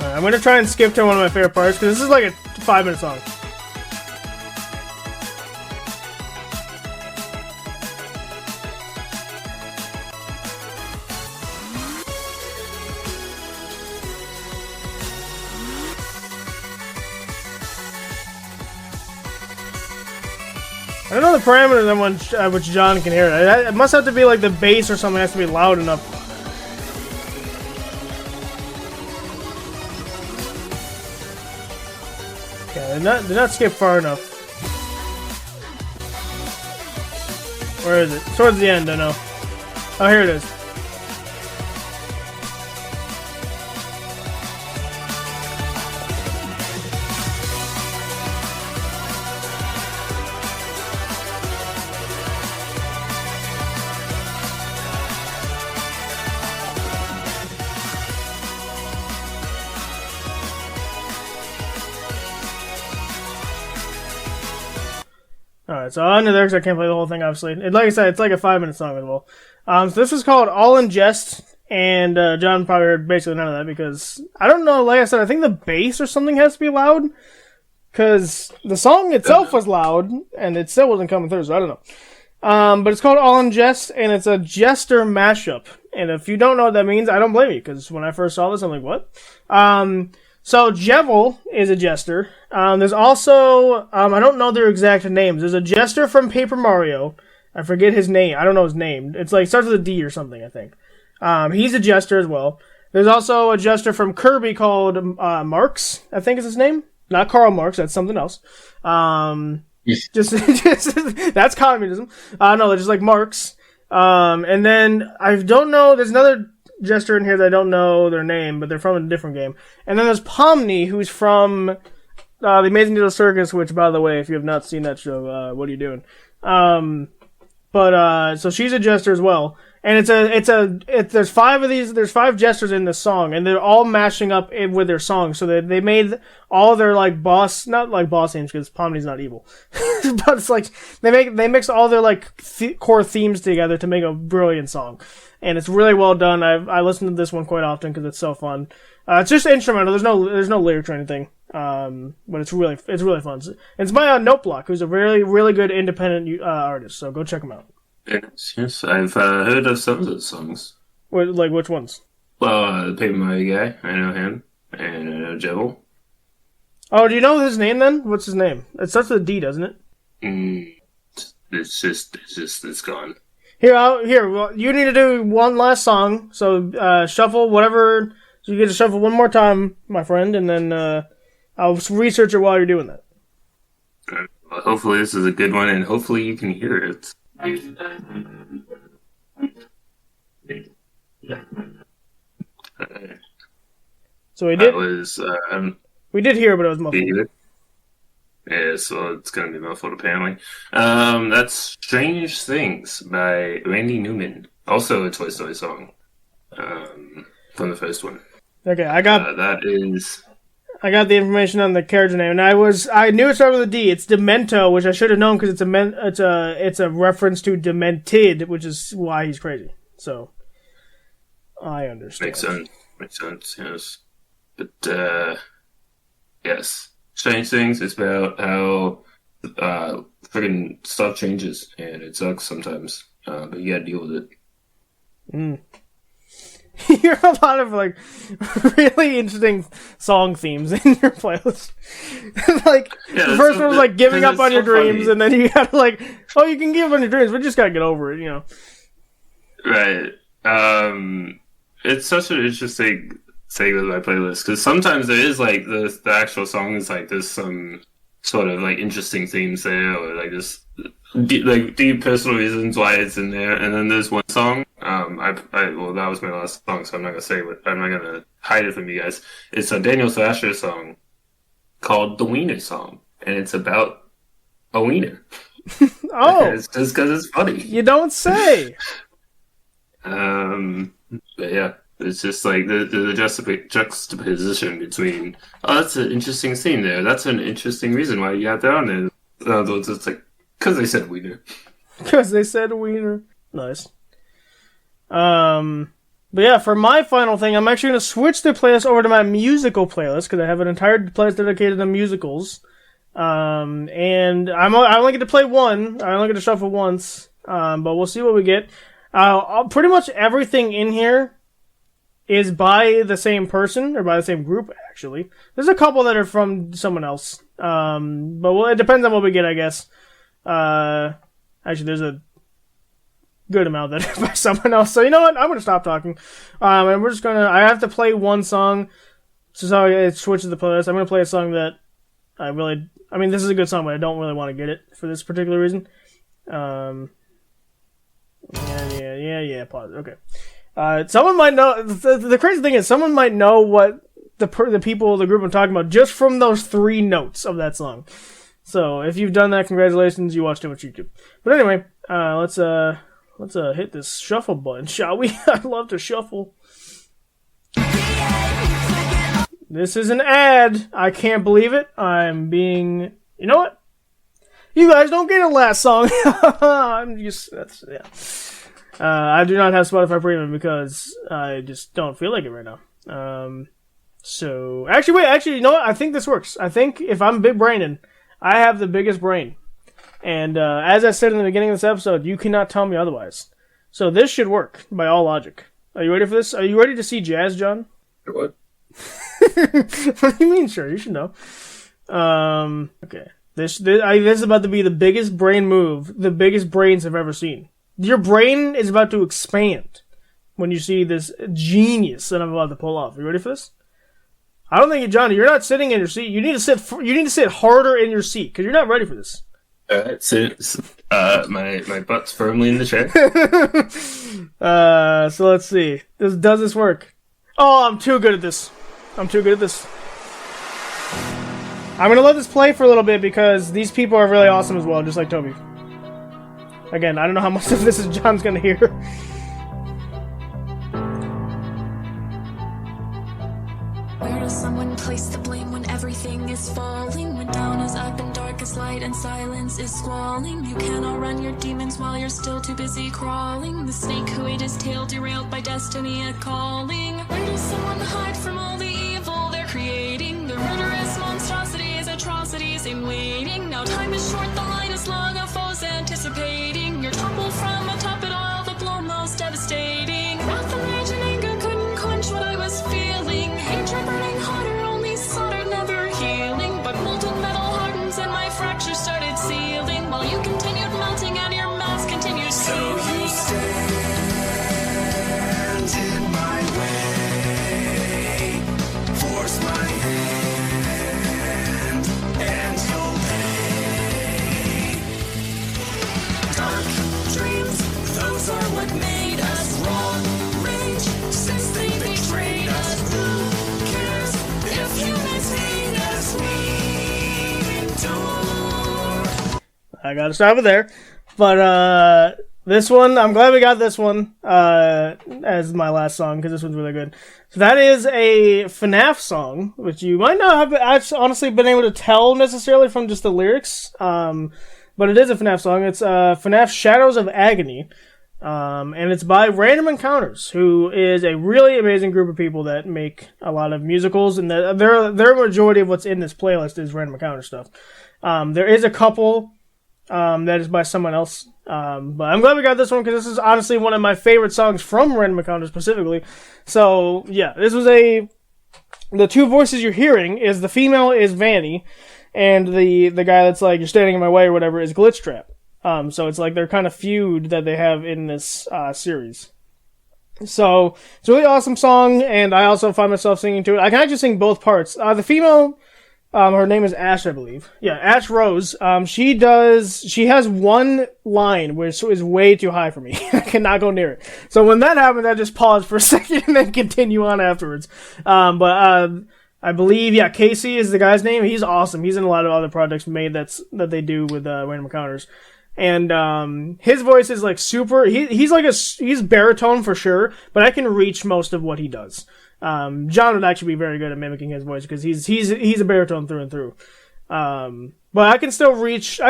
I'm gonna try and skip to one of my favorite parts because this is like a 5-minute song. I don't know the parameters on which John can hear it. It must have to be like the bass or something has to be loud enough. Okay, did not skip far enough. Where is it? Towards the end, I know. Oh, here it is. Alright, so on to there because I can't play the whole thing, obviously. Like I said, it's like a 5-minute song as well. So this is called All in Jest, and John probably heard basically none of that because, I don't know, like I said, I think the bass or something has to be loud, because the song itself was loud, and it still wasn't coming through, so I don't know. But it's called All in Jest, and it's a Jester mashup. And if you don't know what that means, I don't blame you, because when I first saw this, I'm like, what? So Jevil is a jester. There's also, I don't know their exact names. There's a jester from Paper Mario. I forget his name. I don't know his name. It's like, starts with a D or something, I think. He's a jester as well. There's also a jester from Kirby called, Marx, I think is his name. Not Karl Marx, that's something else. Just that's communism. No, they're just like Marx. And then, I don't know, there's another jester in here that I don't know their name, but they're from a different game. And then there's Pomni, who's from The Amazing Needle Circus, which, by the way, if you have not seen that show, what are you doing? So she's a jester as well. And there's 5 of these, there's 5 jesters in this song, and they're all mashing up with their songs, so they made all their, like, not like boss themes, because Pomni's not evil. But it's like, they mix all their, like, core themes together to make a brilliant song. And it's really well done. I listen to this one quite often because it's so fun. It's just instrumental. There's no lyrics or anything. But it's really fun. It's by Noteblock, who's a really, really good independent artist. So go check him out. Yes, I've heard of some of those songs. Like which ones? Well, the Paper Mario guy, I know him, and I know Jevil. Oh, do you know his name then? What's his name? It starts with a D, doesn't it? It's gone. Here. Well, you need to do one last song. So shuffle whatever. So you get to shuffle one more time, my friend, and then I'll research it while you're doing that. Well, hopefully this is a good one, and hopefully you can hear it. So we did. We did hear, but it was muffled. Yeah, so it's gonna be muffled apparently. That's "Strange Things" by Randy Newman, also a Toy Story song, from the first one. Okay, I got the information on the character name, and I knew it started with a D. It's Demento, which I should have known because it's a reference to Demented, which is why he's crazy. So I understand. Makes sense. Yes, but yes, Strange Things is about how friggin' stuff changes and it sucks sometimes, but you gotta deal with it. You hear a lot of like really interesting song themes in your playlist. Like the first one was like giving up on your dreams, funny. And then you gotta like, oh, you can give up on your dreams, but you just gotta get over it, you know. Right. It's such an interesting thing with my playlist because sometimes there is like the actual song is like there's some sort of like interesting themes there or like this deep personal reasons why it's in there, and then there's one song. Well, that was my last song, so I'm not gonna say what. I'm not gonna hide it from you guys. It's a Daniel Thrasher song called "The Wiener Song," and it's about a wiener. Oh, it's just because it's funny. You don't say. But yeah, it's just like the juxtaposition between that's an interesting theme there. That's an interesting reason why you got that on there. It's like because they said wiener. Because they said wiener. Nice. But yeah, for my final thing, I'm actually going to switch the playlist over to my musical playlist because I have an entire playlist dedicated to musicals. And I only get to play one. I only get to shuffle once. But we'll see what we get. Pretty much everything in here is by the same person or by the same group. Actually, there's a couple that are from someone else. But it depends on what we get, I guess. Actually, there's a good amount that by someone else. So you know what? I'm gonna stop talking. And we're just gonna. I have to play one song. So it switches the playlist. I'm gonna play a song that I really. I mean, this is a good song, but I don't really want to get it for this particular reason. Yeah. Pause. Okay. Someone might know. The crazy thing is, someone might know what the group I'm talking about just from those 3 notes of that song. So if you've done that, congratulations. You watch too much YouTube. But anyway, let's hit this shuffle button, shall we? I love to shuffle. This is an ad. I can't believe it. I'm being. You know what? You guys don't get a last song. I'm just. That's yeah. I do not have Spotify Premium because I just don't feel like it right now. So actually, you know what? I think this works. I think if I'm big braining, I have the biggest brain. And as I said in the beginning of this episode, you cannot tell me otherwise. So this should work by all logic. Are you ready for this? Are you ready to see jazz, John? What? What do you mean, sure? You should know. Okay. This is about to be the biggest brain move the biggest brains have ever seen. Your brain is about to expand when you see this genius that I'm about to pull off. Are you ready for this? I don't think Johnny, you're not sitting in your seat. You need to sit. You need to sit harder in your seat because you're not ready for this. All right, my butt's firmly in the chair. So let's see. Does this work? Oh, I'm too good at this. I'm gonna let this play for a little bit because these people are really awesome as well, just like Toby. Again, I don't know how much of this is John's gonna hear. Where does someone place the blame when everything is falling? When down is up and dark is light and silence is squalling. You cannot run your demons while you're still too busy crawling. The snake who ate his tail derailed by destiny a calling. Where does someone hide from all the evil they're creating? The murderous monstrosities, atrocities in waiting. Now time is short, the line is long, a foe's anticipating. You're toppled from atop it all, the blow most devastating. Wrath and rage and anger couldn't quench what I was feeling. Hatred burning hotter, only solder never healing. But molten metal hardens and my fractures started sealing. While you continued melting and your mask continued sealing. So you stand in my way, force my hand, and you'll pay. Dark dreams, those are what made us wrong. Rage, since they betrayed us. Who cares if humans hate us? We endure. I gotta stop it there. But this one, I'm glad we got this one as my last song because this one's really good. So that is a FNAF song, which you might not have honestly been able to tell necessarily from just the lyrics. But it is a FNAF song. It's FNAF Shadows of Agony. And it's by Random Encounters, who is a really amazing group of people that make a lot of musicals, and their majority of what's in this playlist is Random Encounter stuff. There is a couple that is by someone else, but I'm glad we got this one because this is honestly one of my favorite songs from Random Encounters specifically. So yeah, this was the 2 voices you're hearing is the female is Vanny, and the guy that's like you're standing in my way or whatever is Glitchtrap. So it's like their kind of feud that they have in this series. So it's a really awesome song, and I also find myself singing to it. I can actually sing both parts. The female, her name is Ash, I believe. Yeah, Ash Rose. She has one line which is way too high for me. I cannot go near it. So when that happens, I just pause for a second and then continue on afterwards. But I believe, yeah, Casey is the guy's name. He's awesome. He's in a lot of other projects that they do with Random Encounters. And his voice is like super. He's baritone for sure, but I can reach most of what he does. John would actually be very good at mimicking his voice because he's a baritone through and through. But I can still reach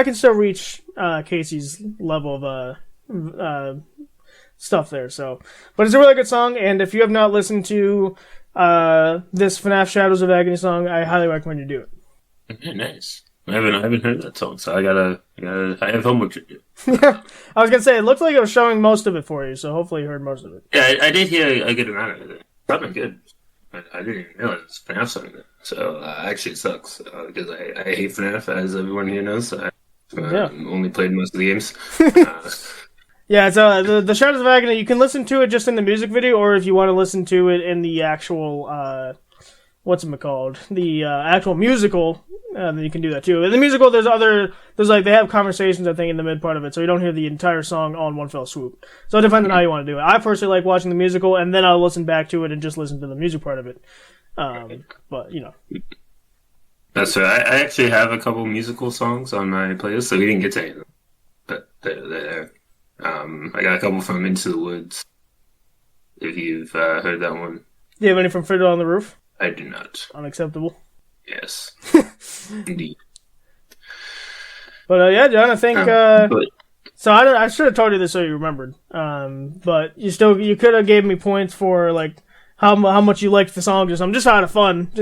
Casey's level of stuff there. So, but it's a really good song, and if you have not listened to this FNAF Shadows of Agony song, I highly recommend you do it. Okay, nice. I haven't heard that song, so I have homework to do. Yeah, I was gonna say it looked like I was showing most of it for you, so hopefully you heard most of it. Yeah, I did hear a good amount of it. Probably good. I didn't even realize it's FNAF song. So actually it sucks because I hate FNAF, as everyone here knows. So Yeah. Only played most of the games. Uh, Yeah, so the Shadows of Agony, you can listen to it just in the music video, or if you want to listen to it in the actual, whatchamacalled, the actual musical, then you can do that too. In the musical, there's they have conversations, I think, in the mid part of it, so you don't hear the entire song all in one fell swoop. So it depends on how you want to do it. I personally like watching the musical, and then I'll listen back to it and just listen to the music part of it. But, That's right. I actually have a couple musical songs on my playlist, so we didn't get to any of them. But they're there. I got a couple from Into the Woods, if you've heard that one. Do you have any from Fiddler on the Roof? I do not. Unacceptable. Yes. Indeed. But yeah, John, I think but so. I should have told you this so you remembered. But you could have gave me points for like how much you liked the song, just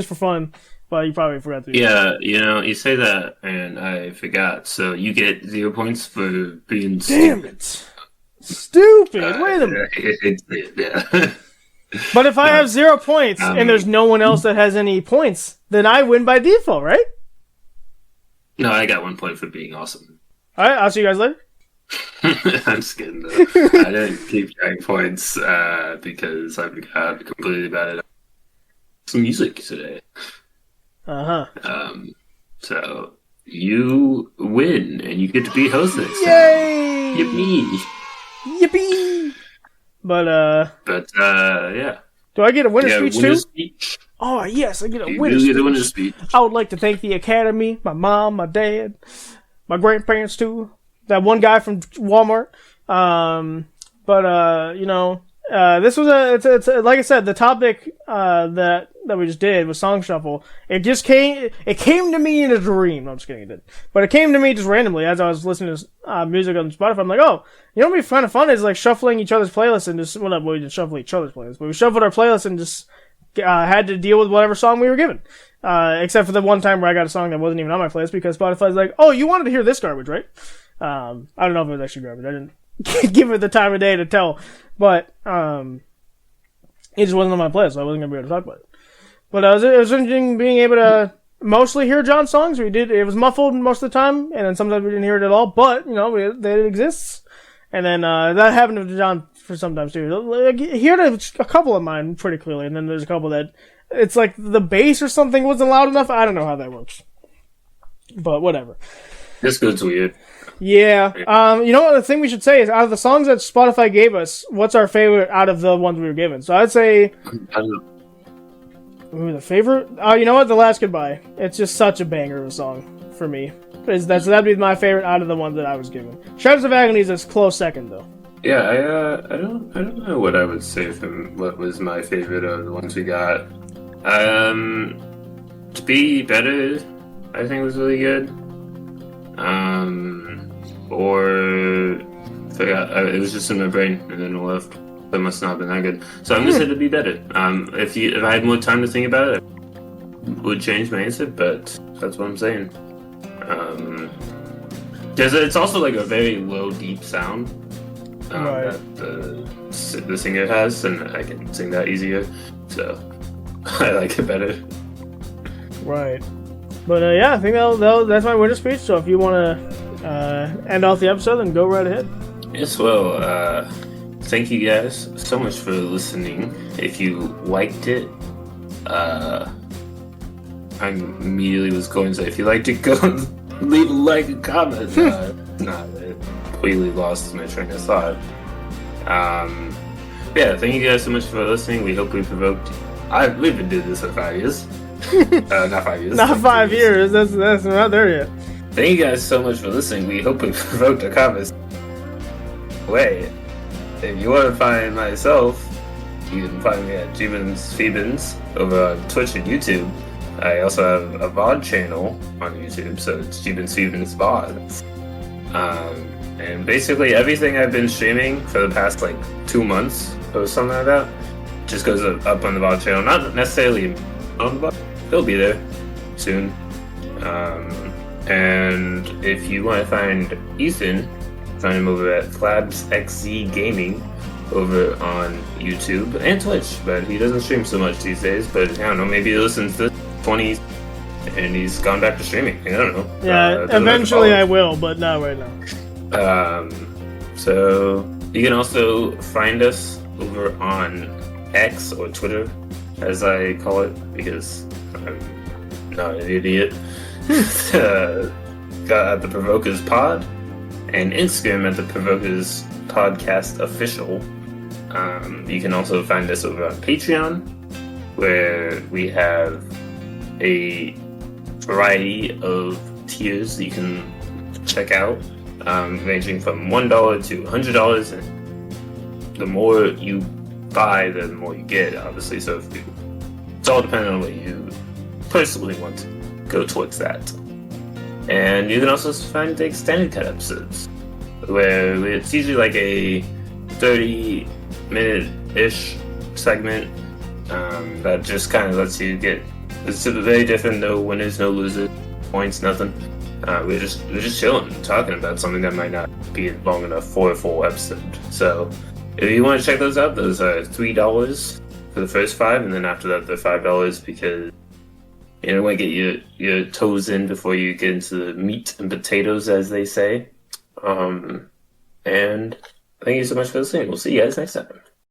for fun. But you probably forgot to. Yeah, you say that, and I forgot. So you get 0 points for being Damn it! Stupid. Wait a minute. Yeah. But if I have 0 points and there's no one else that has any points, then I win by default, right? No, I got 1 point for being awesome. All right, I'll see you guys later. I'm just kidding, though. I didn't keep track of points because I forgot completely about it. Some music today. So you win, and you get to be host next time. Yay! Yippee! Yippee! But yeah. do I get a winner's Yeah, speech winner's too? speech. Oh yes, I get a You winner's do speech. get a winner's speech. I would like to thank the Academy, my mom, my dad, my grandparents too. That one guy from Walmart. This was it's like I said, the topic that we just did was Song Shuffle. It came to me in a dream. No, I'm just kidding, it did. But it came to me just randomly as I was listening to music on Spotify. I'm like, oh, you know what would be kind of fun is like shuffling each other's playlists and just, well, we didn't shuffle each other's playlists, but we shuffled our playlists and just had to deal with whatever song we were given. Except for the one time where I got a song that wasn't even on my playlist because Spotify's like, oh, you wanted to hear this garbage, right? I don't know if it was actually garbage. I didn't give it the time of day to tell. But it just wasn't on my playlist, so I wasn't going to be able to talk about it. But it was interesting being able to mostly hear John's songs. It was muffled most of the time, and then sometimes we didn't hear it at all, but, it exists. And then that happened to John for sometimes, too. He heard a couple of mine pretty clearly, and then there's a couple that it's like the bass or something wasn't loud enough. I don't know how that works. But whatever. This goes weird. Yeah. The thing we should say is, out of the songs that Spotify gave us, what's our favorite out of the ones we were given? So I'd say... I don't know. Ooh, the favorite? You know what? The Last Goodbye. It's just such a banger of a song for me. That'd be my favorite out of the ones that I was given. Shadows of Agony is a close second, though. Yeah, I don't know what I would say from what was my favorite of the ones we got. To Be Better, I think was really good. Or forgot, it was just in my brain and then it left. That must not have been that good. So I'm gonna say To Be Better. If I had more time to think about it, I would change my answer, but that's what I'm saying. Because it's also like a very low, deep sound Right. that the singer has, and I can sing that easier, so I like it better. Right. But yeah, I think that's my winter speech. So if you want to end off the episode, then go right ahead. Yes, well, thank you guys so much for listening. If you liked it, I immediately was going to say, if you liked it, go leave a like and comment. I completely lost my train of thought. Yeah, thank you guys so much for listening. We hope we provoked you. We've been doing this for 5 years. Not 5 years. Not 5 years. That's not there yet. Thank you guys so much for listening. We hope we provoked a conversation. Wait, if you want to find myself, you can find me at Jeebins Phoebins over on Twitch and YouTube. I also have a VOD channel on YouTube, so it's Jeebins Phoebins VOD. And basically everything I've been streaming for the past 2 months or something like that just goes up on the VOD channel. Not necessarily on the VOD. They'll be there soon. And if you want to find Ethan, find him over at FlabsXZ Gaming over on YouTube and Twitch. But he doesn't stream so much these days. But I don't know, maybe he listens to 20 and he's gone back to streaming. I don't know. Yeah, eventually I will, but not right now. So you can also find us over on X or Twitter, as I call it, because I'm not an idiot. Got the Provokers Pod, and Instagram at the Provokers Podcast Official. You can also find us over on Patreon, where we have a variety of tiers that you can check out, ranging from $1 to $100. And the more you buy, the more you get, obviously. So it's all dependent on what you personally want to go towards that. And you can also find the extended cut episodes, where it's usually like a 30-minute-ish segment that just kind of lets you get. It's very different. No winners, no losers, points, nothing. We're just chilling, talking about something that might not be long enough for a full episode. So if you want to check those out, those are $3 for the first 5, and then after that they're $5 because you don't want to get your toes in before you get into the meat and potatoes, as they say. And thank you so much for listening. We'll see you guys next time.